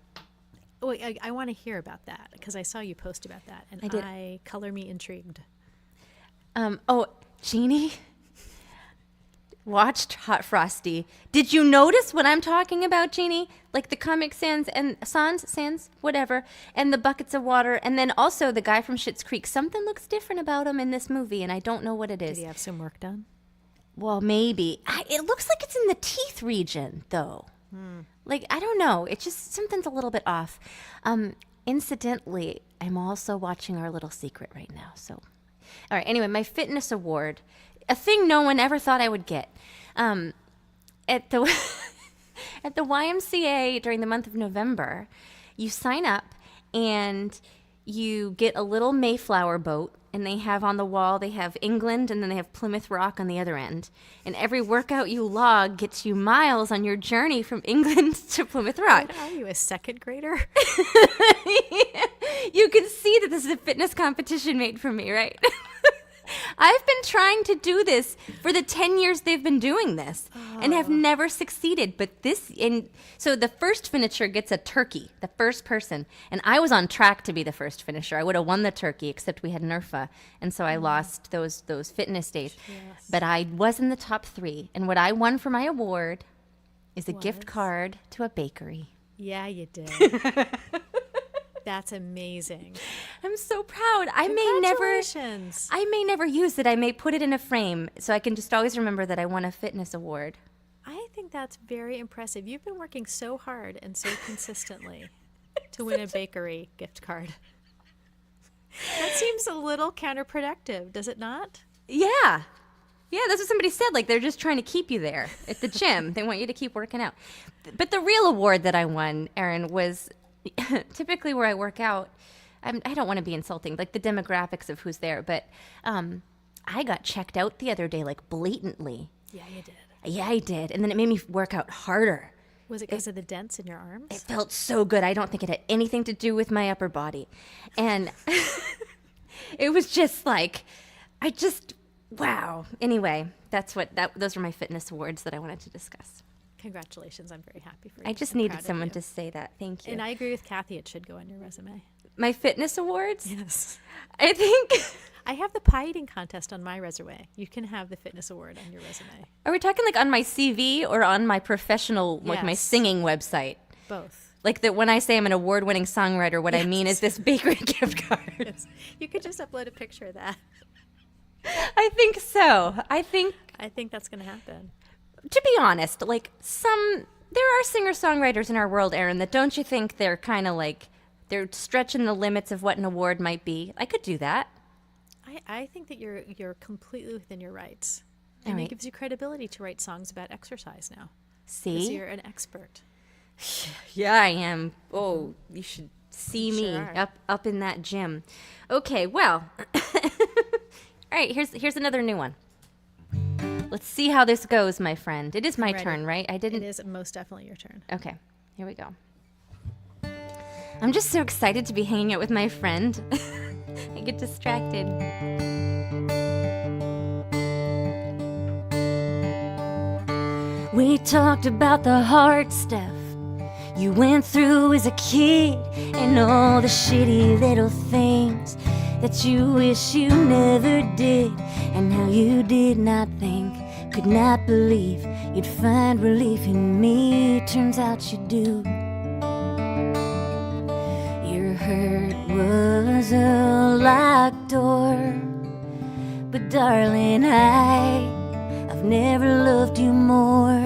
Wait, I want to hear about that because I saw you post about that, and I did. color me intrigued. Oh, Jeannie watched Hot Frosty. Did you notice what I'm talking about, Jeannie? Like the Comic Sans, whatever, and the buckets of water, and then also the guy from Schitt's Creek. Something looks different about him in this movie, and I don't know what it is. Did he have some work done? Well, maybe. It looks like it's in the teeth region, though. Like, I don't know. It's just something's a little bit off. Incidentally, I'm also watching Our Little Secret right now. So, all right. Anyway, my fitness award, a thing no one ever thought I would get. At the at the YMCA during the month of November, you sign up and you get a little Mayflower boat, and they have on the wall, they have England, and then they have Plymouth Rock on the other end. And every workout you log gets you miles on your journey from England to Plymouth Rock. What are you, a second grader? You can see that this is a fitness competition made for me, right? I've been trying to do this for the 10 years they've been doing this and have never succeeded. But so the first finisher gets a turkey, the first person. And I was on track to be the first finisher. I would have won the turkey, except we had NERFA. And so I lost those fitness days. Yes. But I was in the top 3. And what I won for my award is a gift card to a bakery. Yeah, you did. That's amazing. I'm so proud. I may never use it. I may put it in a frame so I can just always remember that I won a fitness award. I think that's very impressive. You've been working so hard and so consistently to win a bakery gift card. That seems a little counterproductive, does it not? Yeah. Yeah, that's what somebody said. Like, they're just trying to keep you there at the gym. They want you to keep working out. But the real award that I won, Erin, was typically where I work out. I don't want to be insulting, like the demographics of who's there, but I got checked out the other day, like blatantly. Yeah, you did. Yeah, I did. And then it made me work out harder. Was it because of the dents in your arms? It felt so good. I don't think it had anything to do with my upper body. And it was just like, wow. Anyway, those were my fitness awards that I wanted to discuss. Congratulations. I'm very happy for you. I just I'm needed proud of someone you. to say that. Thank you. And I agree with Kathy. It should go on your resume. My fitness awards? Yes. I think. I have the pie eating contest on my resume. You can have the fitness award on your resume. Are we talking like on my CV or on my professional, like my Yes. singing website? Both. Like that when I say I'm an award-winning songwriter, what I mean is this bakery gift card. Yes. You could just upload a picture of that. I think so. I think, that's going to happen. to be honest, like there are singer-songwriters in our world, Erin, that don't you think they're kind of like, they're stretching the limits of what an award might be? I could do that. I think that you're completely within your rights. All And right. it gives you credibility to write songs about exercise now. Because See? you're an expert. Yeah, I am. Oh, you should see me Sure are. up in that gym. Okay, well. All right, here's another new one. Let's see how this goes, my friend. It is my Ready. turn, right? I didn't. It is most definitely your turn. Okay, here we go. I'm just so excited to be hanging out with my friend. I get distracted. We talked about the hard stuff you went through as a kid and all the shitty little things that you wish you never did, and how you did not think, could not believe you'd find relief in me. Turns out you do. Your hurt was a locked door, but darling, I've never loved you more.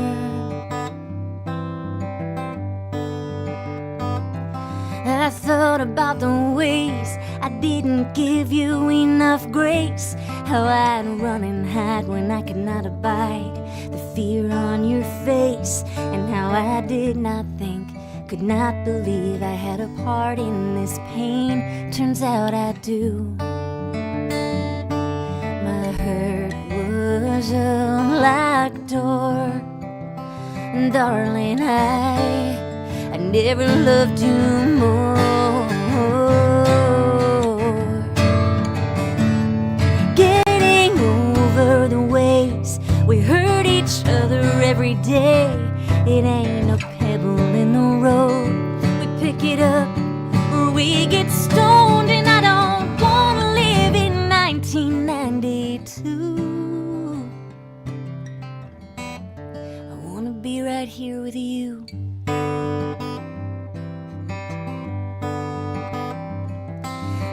I thought about the ways I didn't give you enough grace, how I'd run and hide when I could not abide the fear on your face, and how I did not think, could not believe I had a part in this pain. Turns out I do. My hurt was a locked door, darling, I never loved you more. Getting over the ways we hurt each other every day. It ain't a pebble in the road. We pick it up we get stoned, and I don't wanna live in 1992. I wanna be right here with you.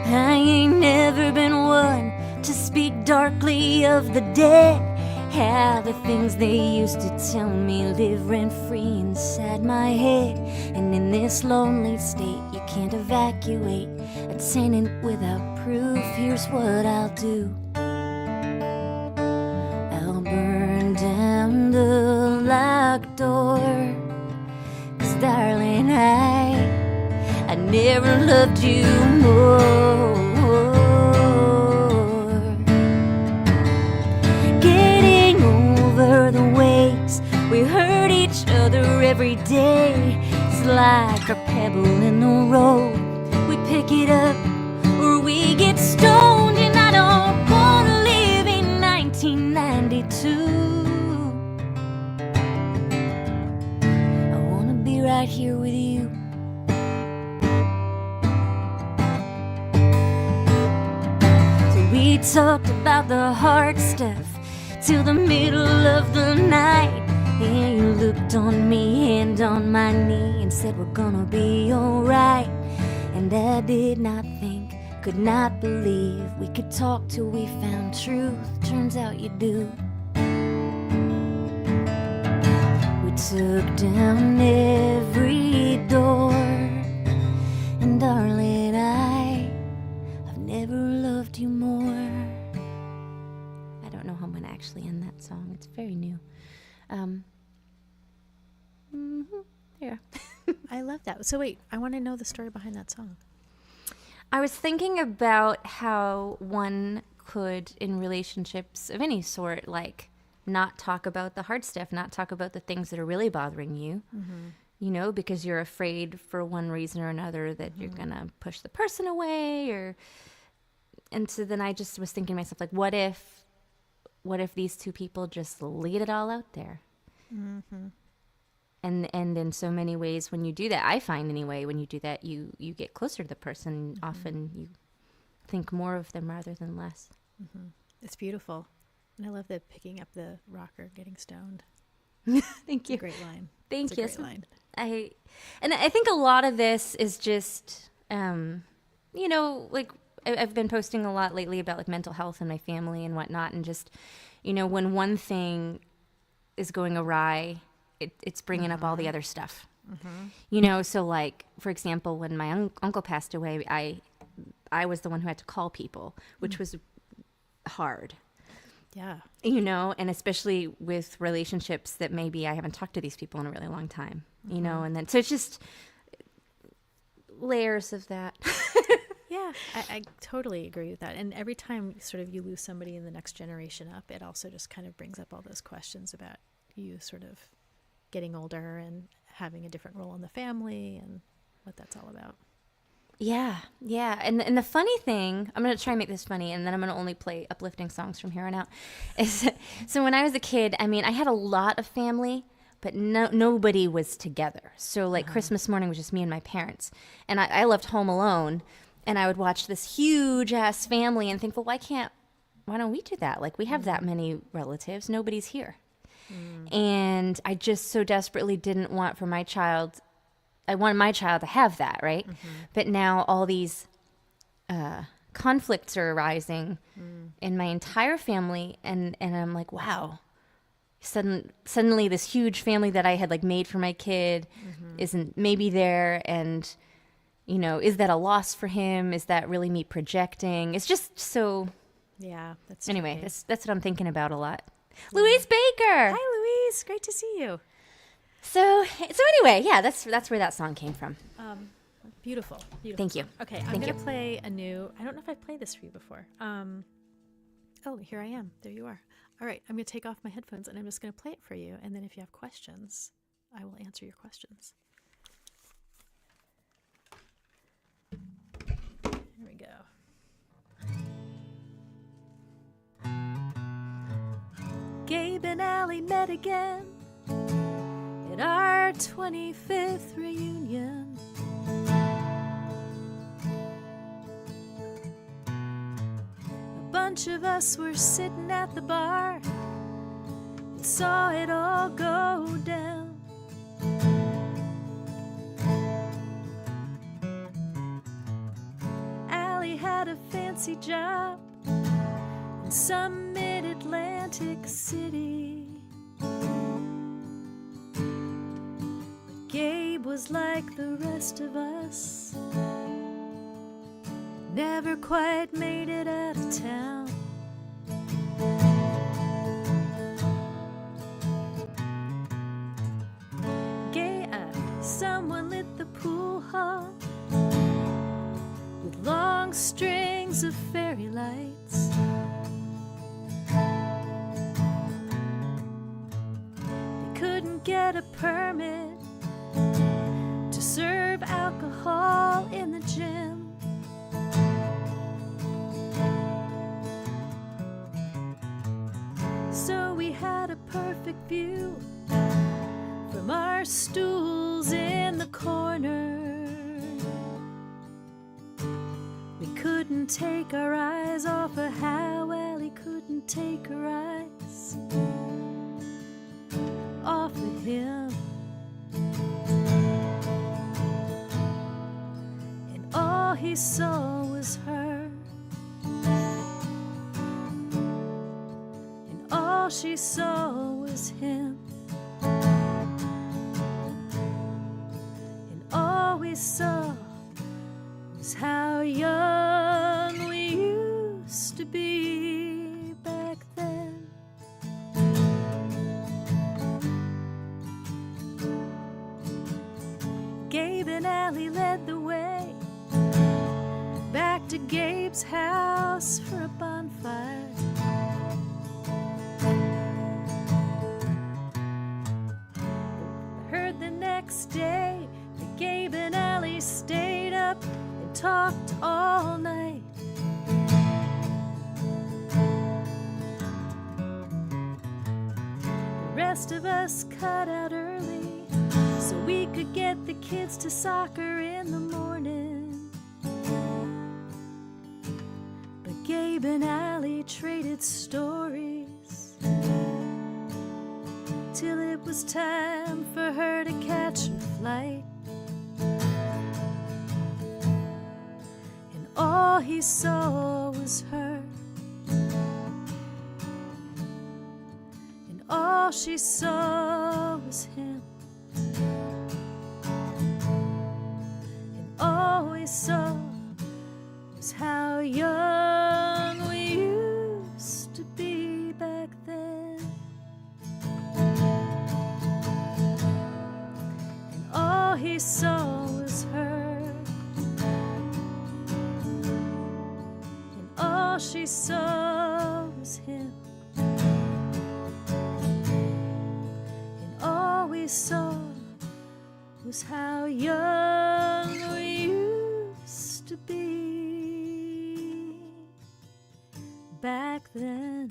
I ain't never been one to speak darkly of the dead. How the things they used to tell me live rent-free inside my head. And in this lonely state, you can't evacuate a tenant without proof. Here's what I'll do. I'll burn down the locked door. 'Cause darling, I never loved you more. Getting over the ways we hurt each other every day. It's like a pebble in the road. We pick it up or we get stoned, and I don't wanna live in 1992. I wanna be right here with you. We talked about the hard stuff till the middle of the night. And you looked on me, hand on my knee, and said we're gonna be alright. And I did not think, could not believe we could talk till we found truth. Turns out you do. We took down every door, and darling, I've never loved you more. I don't know how I'm gonna actually end that song. It's very new. There. I love that. So wait, I want to know the story behind that song. I was thinking about how one could, in relationships of any sort, like not talk about the hard stuff, not talk about the things that are really bothering you, you know, because you're afraid for one reason or another that you're going to push the person away and so then I just was thinking to myself, like, what if these two people just laid it all out there? Mm-hmm. And in so many ways, when you do that, I find anyway, when you do that, you get closer to the person. Mm-hmm. Often you think more of them rather than less. Mm-hmm. It's beautiful. And I love the picking up the rocker, getting stoned. Thank you. Great line. Thank you. Great line. I think a lot of this is just, you know, like I've been posting a lot lately about like mental health in my family and whatnot. And just, you know, when one thing is going awry, it's bringing up all the other stuff, you know? So like, for example, when my uncle passed away, I was the one who had to call people, which was hard. Yeah. You know, and especially with relationships that maybe I haven't talked to these people in a really long time, you know, and then, so it's just layers of that. Yeah, I totally agree with that. And every time sort of you lose somebody in the next generation up, it also just kind of brings up all those questions about you sort of getting older and having a different role in the family and what that's all about. Yeah. And the funny thing, I'm going to try and make this funny, and then I'm going to only play uplifting songs from here on out, is so when I was a kid, I mean, I had a lot of family, but nobody was together. So like Christmas morning was just me and my parents. And I left home alone, and I would watch this huge ass family and think, well, why don't we do that? Like, we have that many relatives. Nobody's here. And I just so desperately didn't want for my child, I wanted my child to have that, right? But now all these conflicts are arising in my entire family, and I'm like, wow. Suddenly this huge family that I had like made for my kid isn't maybe there, and you know, is that a loss for him? Is that really me projecting? It's just so. Yeah, that's anyway. tricky. That's what I'm thinking about a lot. Yeah. Louise Baker. Hi, Louise. Great to see you. So anyway, yeah, that's where that song came from. Beautiful. Thank you. Okay, I'm going to play a new. I don't know if I've played this for you before. Oh, here I am. There you are. All right, I'm going to take off my headphones and I'm just going to play it for you. And then if you have questions, I will answer your questions. Here we go. Gabe and Allie met again at our 25th reunion. bunch of us were sitting at the bar and saw it all go down. Allie had a fancy job in some mid-Atlantic city. But Gabe was like the rest of us, never quite made it out of town. Someone lit the pool hall with long strings of fairy lights. They couldn't get a permit to serve alcohol in the gym. So we had a perfect view from our stools in the corner. We couldn't take our eyes off of how Allie couldn't take her eyes off of him. And all he saw was her, and all she saw was him. All we saw was how young we used to be back then. Gabe and Allie led the way back to Gabe's house for a bonfire. Heard the next day Gabe and Allie stayed up and talked all night. The rest of us cut out early so we could get the kids to soccer in the morning. But Gabe and Allie traded stories till it was time for her to catch her flight. And all he saw was her, and all she saw was him. And all we saw was how young we used to be back then. And all he saw was her, and all she saw was him. And all we saw was how young we used to be back then.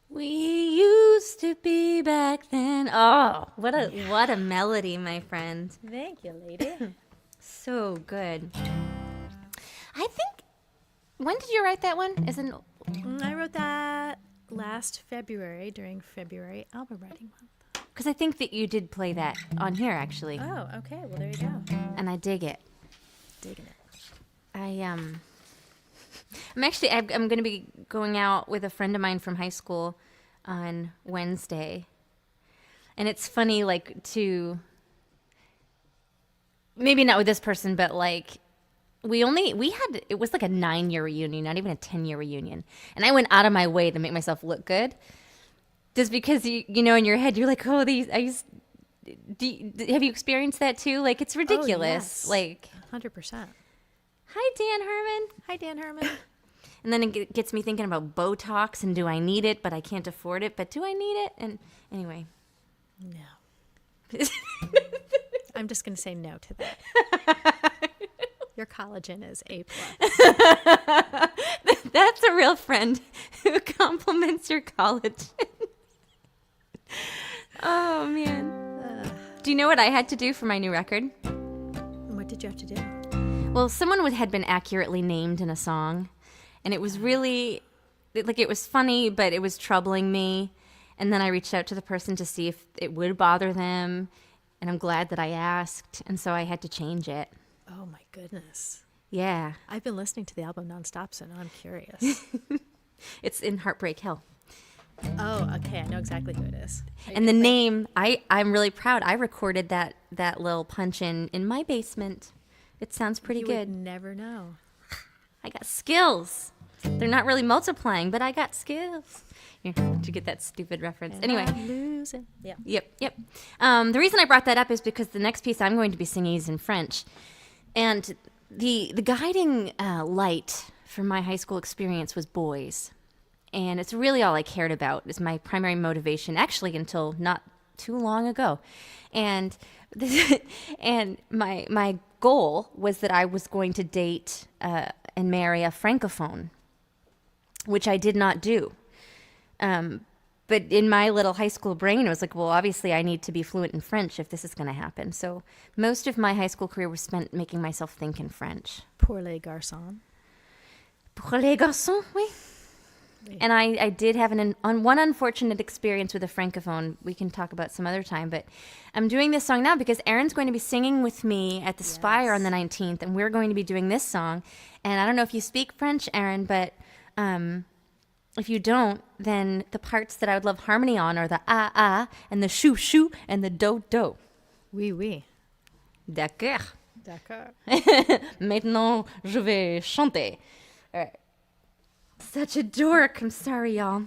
We used to be back then. Oh, what a melody, my friend. Thank you, lady. So good. I think, when did you write that one? I wrote that last February during February album writing month. Because I think that you did play that on here, actually. Oh, okay. Well, there you go. And I dig it. Digging it. I'm going to be going out with a friend of mine from high school on Wednesday. And it's funny, like, maybe not with this person, but like, it was like a 9-year reunion, not even a 10-year reunion. And I went out of my way to make myself look good. Just because, you know, in your head, you're like, oh, have you experienced that too? Like, it's ridiculous. Oh, yes. Like, 100%. Hi, Dan Herman. Hi, Dan Herman. And then it gets me thinking about Botox and do I need it, but I can't afford it, but do I need it? And anyway. No. I'm just going to say no to that. Your collagen is A+. That's a real friend who compliments your collagen. Oh, man. Do you know what I had to do for my new record? What did you have to do? Well, someone had been accurately named in a song, and it was really, like, it was funny, but it was troubling me. And then I reached out to the person to see if it would bother them, and I'm glad that I asked, and so I had to change it. Oh, my goodness. Yeah. I've been listening to the album nonstop, so now I'm curious. It's in Heartbreak Hill. Oh, okay. I know exactly who it is. And the name, I'm really proud. I recorded that little punch in my basement. It sounds pretty You good. would never know. I got skills. They're not really multiplying, but I got skills. Here, did you get that stupid reference? And Anyway. I'm losing. Yeah. Yep. The reason I brought that up is because the next piece I'm going to be singing is in French. And the guiding light for my high school experience was boys. And it's really all I cared about. It's my primary motivation, actually, until not too long ago. And and my goal was that I was going to date and marry a francophone, which I did not do. But in my little high school brain, it was like, well, obviously I need to be fluent in French if this is going to happen. So most of my high school career was spent making myself think in French. Pour les garçons. Pour les garçons, oui. And I did have one unfortunate experience with a francophone. We can talk about some other time, but I'm doing this song now because Erin's going to be singing with me at the Spire on the 19th, and we're going to be doing this song. And I don't know if you speak French, Erin, but if you don't, then the parts that I would love harmony on are the ah and the shoo and the do. Oui, oui. D'accord. D'accord. Maintenant, je vais chanter. All right. Such a dork. I'm sorry, y'all.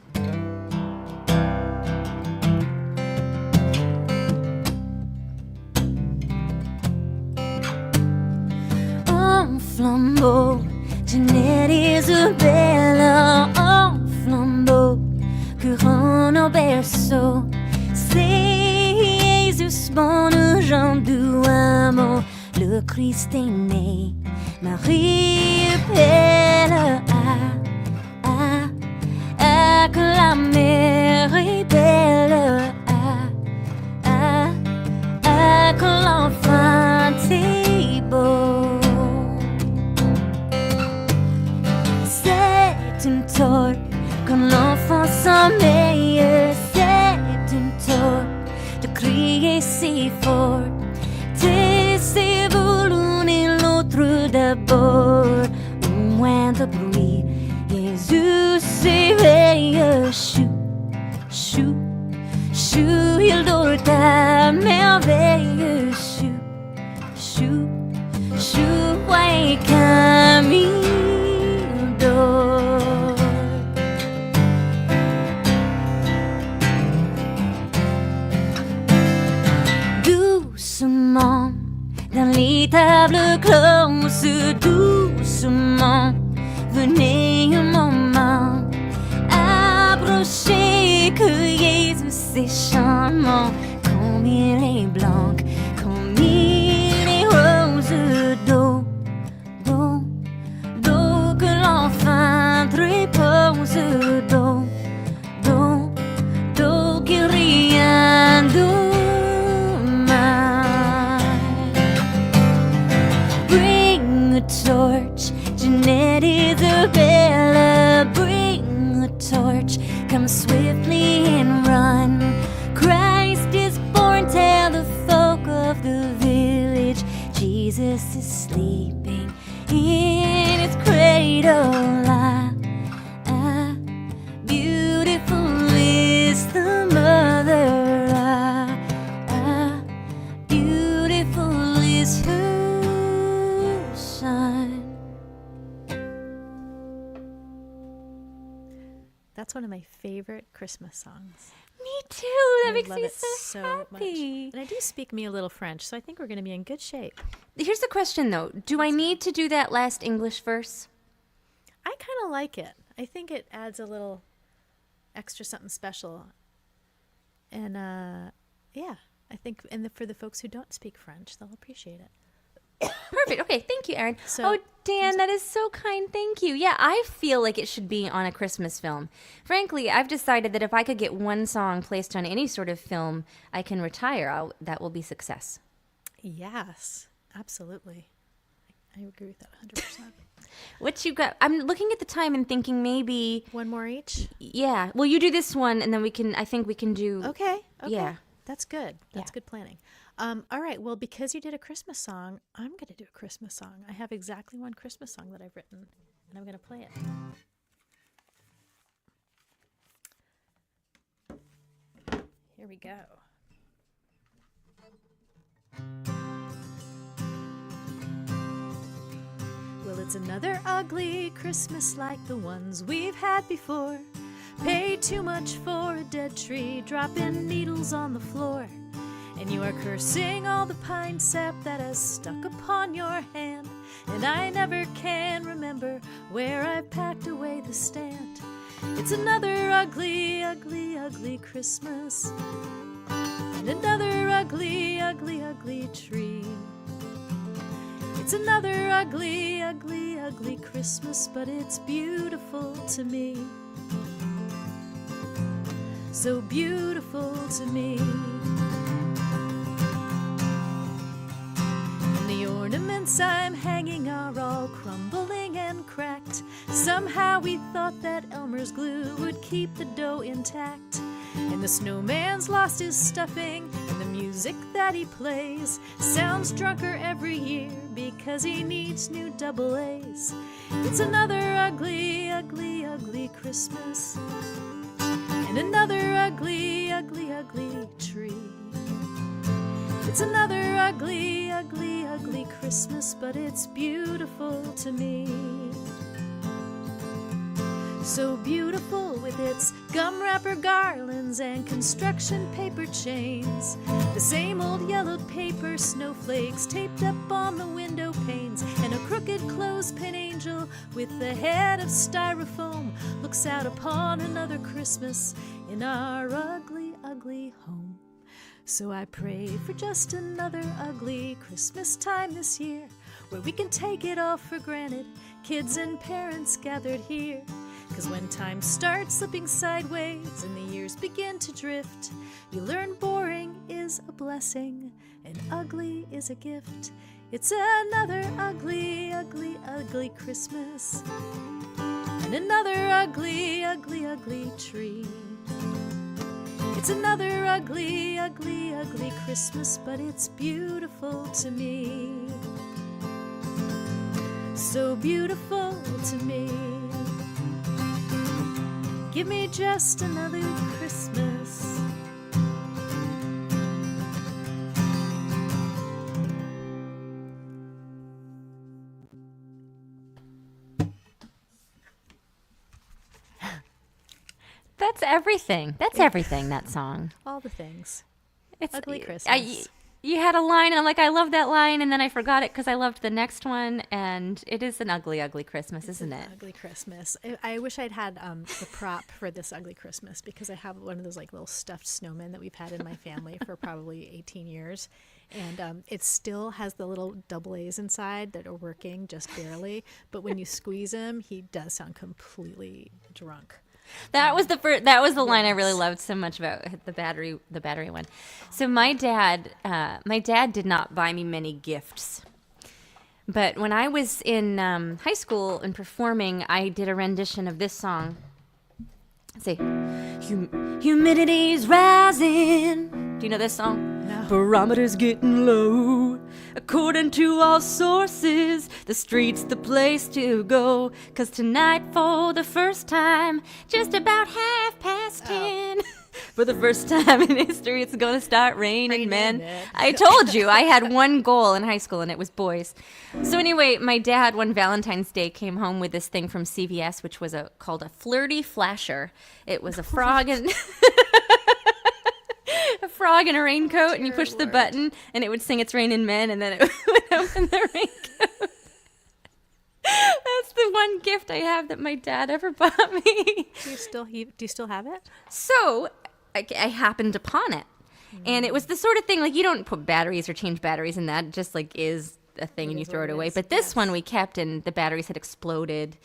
Un flambeau, Jeanette Isabella, un flambeau que rend au berceau. C'est Jésus, bon Jean du amour, le Christ est né. Marie est belle, que la mère est belle, que l'enfant est beau. C'est une torte quand l'enfant sommeille, c'est une torte de crier si fort. C'est vous l'un et l'autre d'abord, au moins de bruit. Jésus s'éveille, chou, chou, chou, il dort à merveille, chou, chou, chou, ouais, comme il dort. Doucement, dans les tables closes, doucement, venez un moment, approchez que Jésus est charmant, comme il est blanc, comme il est rose d'eau, d'eau, d'eau que l'enfant repose, d'eau, d'eau, d'eau qui rien d'humain. Bring a torch, Jeanette Isabella, bring a torch, come swiftly and run. Christ is born, tell the folk of the village. Jesus is sleeping in his cradle. Beautiful is the mother. Beautiful is her son. That's one of my favorite Christmas songs. Me too. That I makes love me it so much. happy. And I do speak me a little French, so I think we're going to be in good shape. Here's the question, though. Do I need to do that last English verse? I kind of like it. I think it adds a little extra something special. And yeah, I think for the folks who don't speak French, they'll appreciate it. Perfect. Okay, thank you, Erin. So- oh, Dan, that is so kind. Thank you. Yeah, I feel like it should be on a Christmas film. Frankly, I've decided that if I could get one song placed on any sort of film, I can retire. That will be success. Yes, absolutely. I agree with that 100%. What you got? I'm looking at the time and thinking maybe. One more each? Yeah. Well, you do this one, and then I think we can do. Okay. Yeah. That's good. That's Yeah. good planning. All right. Well, because you did a Christmas song, I'm going to do a Christmas song. I have exactly one Christmas song that I've written, and I'm going to play it. Here we go. Well, it's another ugly Christmas like the ones we've had before. Pay too much for a dead tree, dropping needles on the floor. And you are cursing all the pine sap that has stuck upon your hand. And I never can remember where I've packed away the stand. It's another ugly, ugly, ugly Christmas. And another ugly, ugly, ugly tree. It's another ugly, ugly, ugly Christmas, but it's beautiful to me. So beautiful to me. And the ornaments I'm hanging are all crumbling and cracked. Somehow we thought that Elmer's glue would keep the dough intact. And the snowman's lost his stuffing, and the music that he plays sounds drunker every year because he needs new double A's. It's another ugly, ugly, ugly Christmas. And another ugly, ugly, ugly tree. It's another ugly, ugly, ugly Christmas, but it's beautiful to me. So beautiful with its gum wrapper garlands and construction paper chains. The same old yellowed paper snowflakes taped up on the window panes. And a crooked clothespin angel with the head of styrofoam looks out upon another Christmas in our ugly, ugly home. So I pray for just another ugly Christmas time this year, where we can take it all for granted, kids and parents gathered here. 'Cause when time starts slipping sideways and the years begin to drift, you learn boring is a blessing and ugly is a gift. It's another ugly, ugly, ugly Christmas. And another ugly, ugly, ugly tree. It's another ugly, ugly, ugly Christmas, but it's beautiful to me. So beautiful to me. Give me just another Christmas. That's everything. That's everything, that song. All the things. It's Ugly Christmas. You had a line, and I'm like, I love that line, and then I forgot it because I loved the next one, and it is an ugly, ugly Christmas, isn't it? Ugly Christmas. I wish I'd had the prop for this ugly Christmas, because I have one of those like little stuffed snowmen that we've had in my family for probably 18 years. And it still has the little double A's inside that are working just barely. But when you squeeze him, he does sound completely drunk. That was the first. That was the line I really loved so much about the battery one. So my dad did not buy me many gifts, but when I was in high school and performing, I did a rendition of this song. Say, humidity's rising. Do you know this song? No. Barometer's getting low. According to all sources, the street's the place to go. 'Cause tonight, for the first time, just about 10:30. For the first time in history, it's gonna start raining, man. I told you, I had one goal in high school, and it was boys. So anyway, my dad, one Valentine's Day, came home with this thing from CVS, which was called a flirty flasher. It was a frog and... a frog in a raincoat, and you push the button, and it would sing "It's Raining Men," and then it would open the raincoat. That's the one gift I have that my dad ever bought me. Do you still have it? So I happened upon it, and it was the sort of thing, like, you don't put batteries or change batteries in that. It just like is a thing and you is throw what it it away. is, But this yes. one we kept, and the batteries had exploded,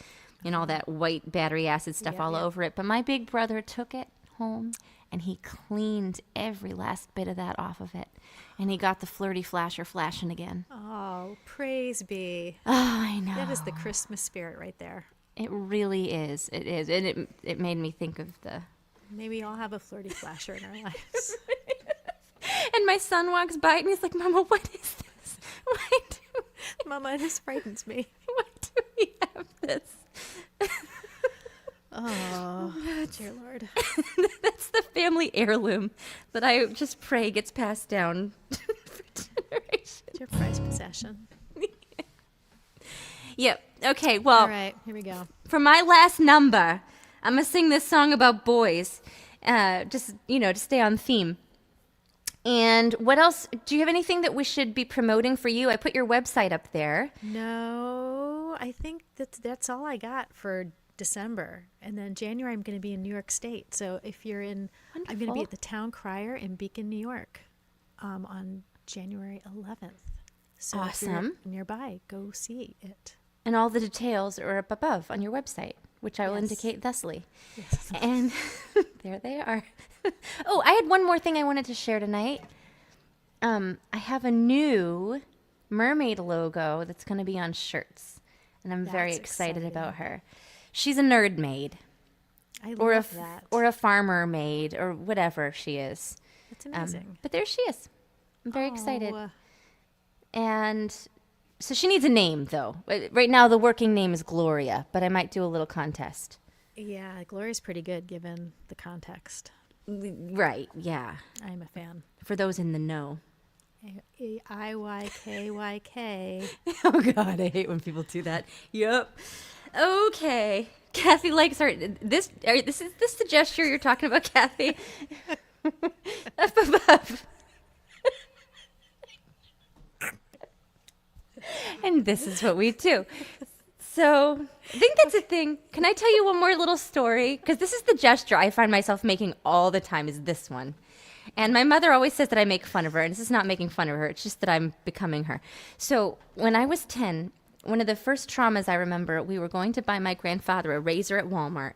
and all that white battery acid stuff all over it. But my big brother took it home, and he cleaned every last bit of that off of it, and he got the flirty flasher flashing again. Oh, praise be. Oh, I know. That is the Christmas spirit right there. It really is. It is, and it made me think of the. Maybe all have a flirty flasher in our lives. And my son walks by and he's like, "Mama, what is this? Mama, this frightens me. Why do we have this?" Oh, dear Lord. That's the family heirloom that I just pray gets passed down for generations. It's your prized possession. Yep. Okay. Well, All right, here we go. for my last number, I'm gonna sing this song about boys, just to stay on theme. And what else? Do you have anything that we should be promoting for you? I put your website up there. No, I think that's all I got for December. And then January, I'm going to be in New York State. So if you're in, I'm going to be Wonderful. at the Town Crier in Beacon, New York on January 11th. So if you're Awesome. nearby, go see it. And all the details are up above on your website, which I will Yes. indicate thusly. Yes. And there they are. Oh, I had one more thing I wanted to share tonight. I have a new mermaid logo that's going to be on shirts, and I'm very That's excited exciting. about her. She's a nerd maid, I or love that. or a farmer maid, or whatever she is. That's amazing. But there she is. I'm very excited. Oh, And so she needs a name, though. Right now, the working name is Gloria, but I might do a little contest. yeah, Gloria's pretty good given the context. Right, yeah. I'm a fan. For those in the know. Iykyk. Oh, God, I hate when people do that. Yep. Okay. Kathy likes her. This is this the gesture you're talking about, Kathy? Up above. And this is what we do. So I think that's a thing. Can I tell you one more little story? Because this is the gesture I find myself making all the time is this one. And my mother always says that I make fun of her. And this is not making fun of her. It's just that I'm becoming her. So when I was 10, one of the first traumas I remember, we were going to buy my grandfather a razor at Walmart,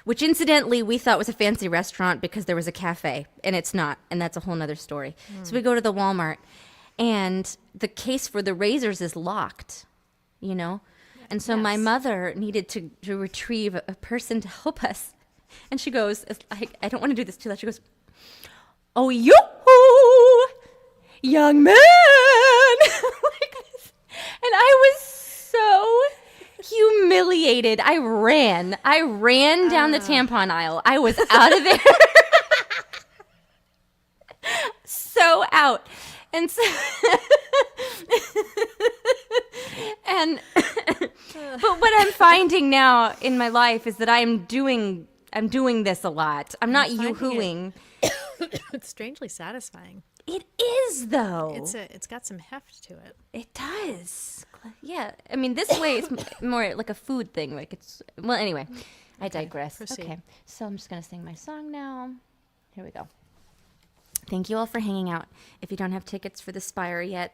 which incidentally we thought was a fancy restaurant because there was a cafe. And it's not. And that's a whole nother story. So we go to the Walmart. And the case for the razors is locked, And so my Yes. mother needed to retrieve a person to help us. And she goes, I don't want to do this too loud. She goes, "Oh, yoo-hoo, young man." Like this. And I was so humiliated. I ran down the tampon aisle. I was out of there. So out. And so, but what I'm finding now in my life is that I'm doing this a lot. I'm not finding it- yoo-hooing. It's strangely satisfying. It is though. It's got some heft to it. It does. Yeah. I mean, this way it's more like a food thing. Like well, anyway, I digress. proceed. Okay. So I'm just going to sing my song now. Here we go. Thank you all for hanging out. If you don't have tickets for the Spire yet,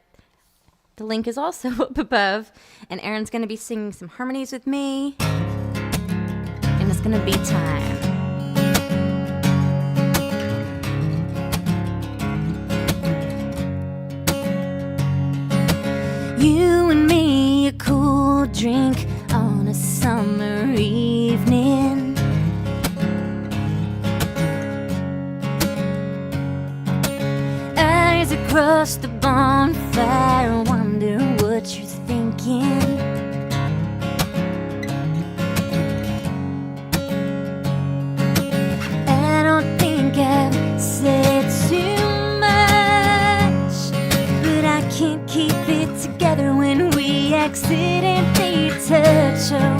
the link is also up above. And Erin's going to be singing some harmonies with me. And it's going to be time. You and me, a cool drink on a summer evening. Eyes across the bonfire, wonder what you're thinking. I don't think I've said too much, but I can't keep it together when we accidentally touch. Oh,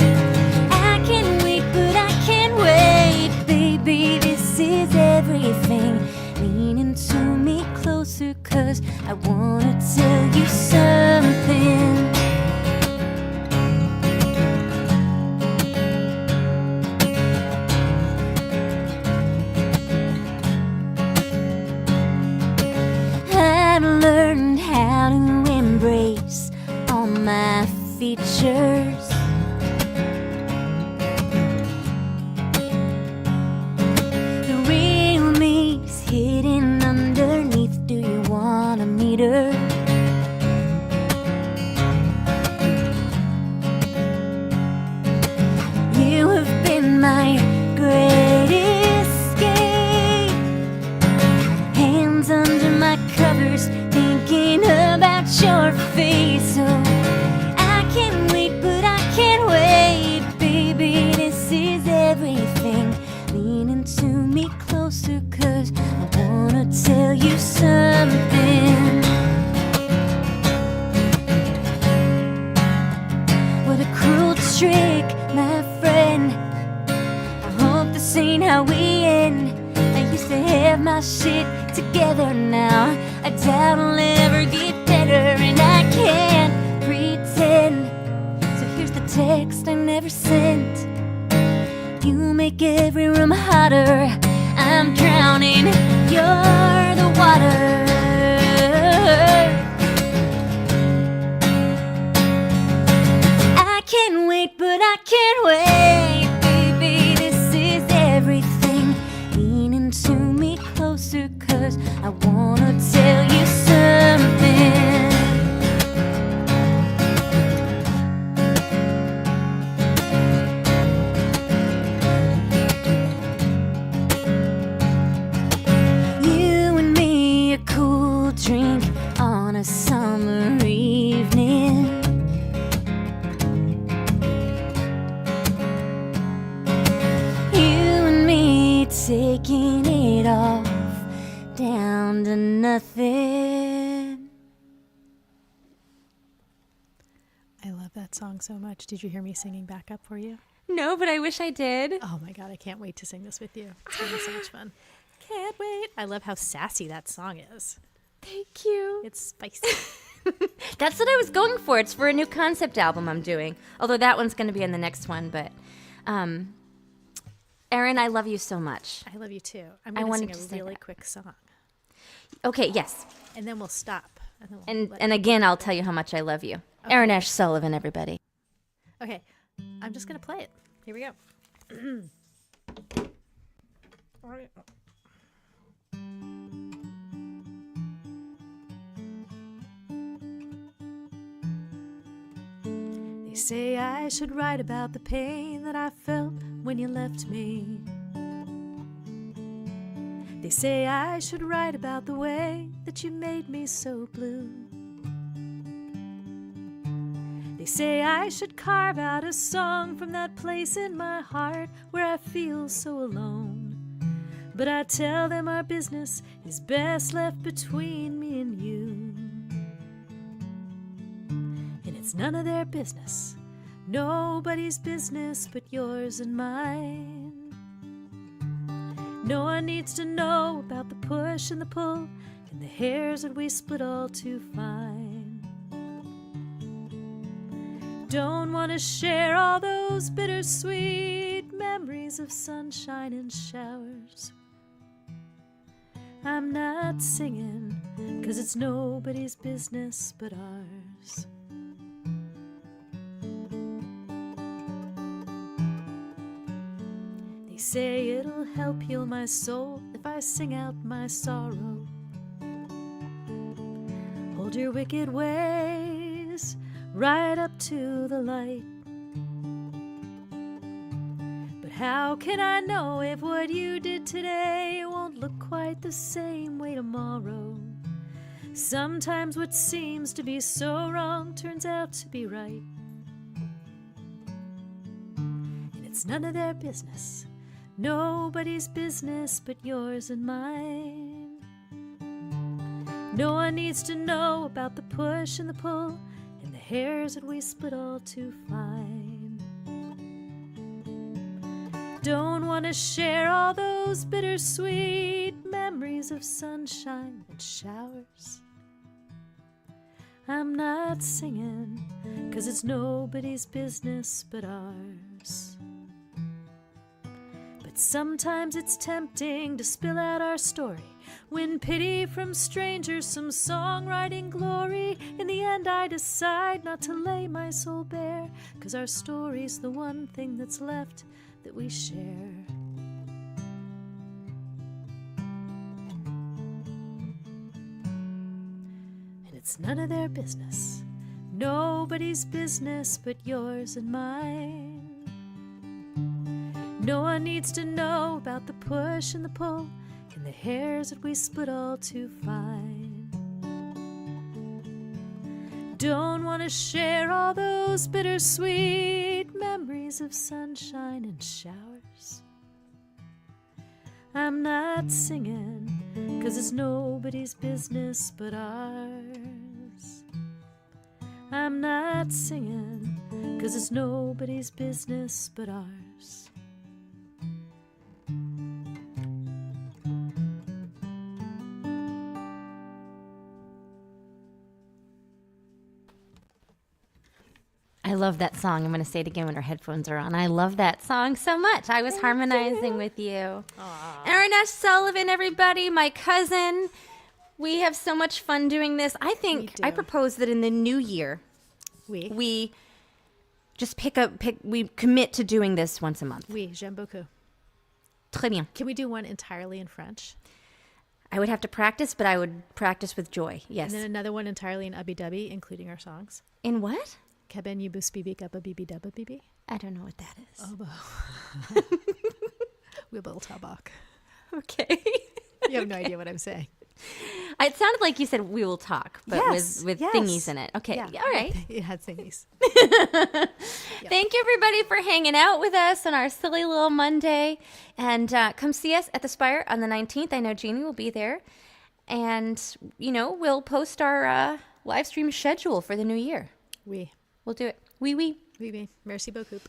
I can wait, but I can't wait, baby. This is everything. Lean into me closer, 'cause I wanna tell you something. I've learned how to embrace my features. The real me's hidden underneath. Do you wanna meet her? You have been my great escape. Hands under my covers, thinking about your face. So I can't wait, but I can't wait, baby. This is everything. Lean into me closer, 'cause I wanna tell you something. What a cruel trick, my friend. I hope this ain't how we end. I used to have my shit together now. I doubt I'll ever get better, and I can't pretend. So here's the text I never sent. You make every room hotter. I'm drowning, you're the water. I can't wait, but I can't wait, baby. This is everything. Lean into me closer, 'cause I wanna tell you something. You and me, a cool drink on a summer evening. You and me taking it off down to nothing. I love that song so much. Did you hear me singing backup for you? No, but I wish I did. Oh my God, I can't wait to sing this with you. It's going to be so much fun. Can't wait. I love how sassy that song is. Thank you. It's spicy. That's what I was going for. It's for a new concept album I'm doing. Although that one's going to be in the next one. But, Erin, I love you so much. I love you too. I'm I going to wanted sing to a say really that. quick song. Okay, yes. And then we'll stop. And, then we'll And let- and again, I'll tell you how much I love you. Erin Ash Sullivan, everybody. Okay, I'm just going to play it. Here we go. All right. They say I should write about the pain that I felt when you left me. They say I should write about the way that you made me so blue. They say I should carve out a song from that place in my heart where I feel so alone. But I tell them our business is best left between me and you. And it's none of their business, nobody's business but yours and mine. No one needs to know about the push and the pull and the hairs that we split all too fine. Don't want to share all those bittersweet memories of sunshine and showers. I'm not singing 'cause it's nobody's business but ours. They say it'll help heal my soul if I sing out my sorrow. Hold your wicked ways right up to the light. But how can I know if what you did today won't look quite the same way tomorrow? Sometimes what seems to be so wrong turns out to be right. And it's none of their business, nobody's business but yours and mine. No one needs to know about the push and the pull and the hairs that we split all too fine. Don't want to share all those bittersweet memories of sunshine and showers. I'm not singing 'cause it's nobody's business but ours. But sometimes it's tempting to spill out our story Win pity from strangers, some songwriting glory. In the end I decide not to lay my soul bare, 'cause our story's the one thing that's left that we share. And it's none of their business, nobody's business but yours and mine. No one needs to know about the push and the pull and the hairs that we split all too fine. Don't want to share all those bittersweet memories of sunshine and showers. I'm not singing 'cause it's nobody's business but ours. I'm not singing 'cause it's nobody's business but ours. I love that song. I'm going to say it again when our headphones are on. I love that song so much. I was harmonizing with you. Erin Sullivan, everybody, my cousin. We have so much fun doing this. I think I propose that in the new year, we just we commit to doing this once a month. Oui, j'aime beaucoup. Très bien. Can we do one entirely in French? I would have to practice, but I would practice with joy. Yes. And then another one entirely in Abby-Dubby, including our songs. In what? Keben yubus bibi kappa bibi dabba bibi. I don't know what that is. Wibble tabak. Okay. You have no idea what I'm saying. It sounded like you said we will talk, but with thingies in it. Okay. Yeah. All right. It had thingies. Thank you, everybody, for hanging out with us on our silly little Monday. And come see us at the Spire on the 19th. I know Jeannie will be there. And, we'll post our live stream schedule for the new year. Oui. We'll do it. Oui, oui. Oui, oui. Merci beaucoup.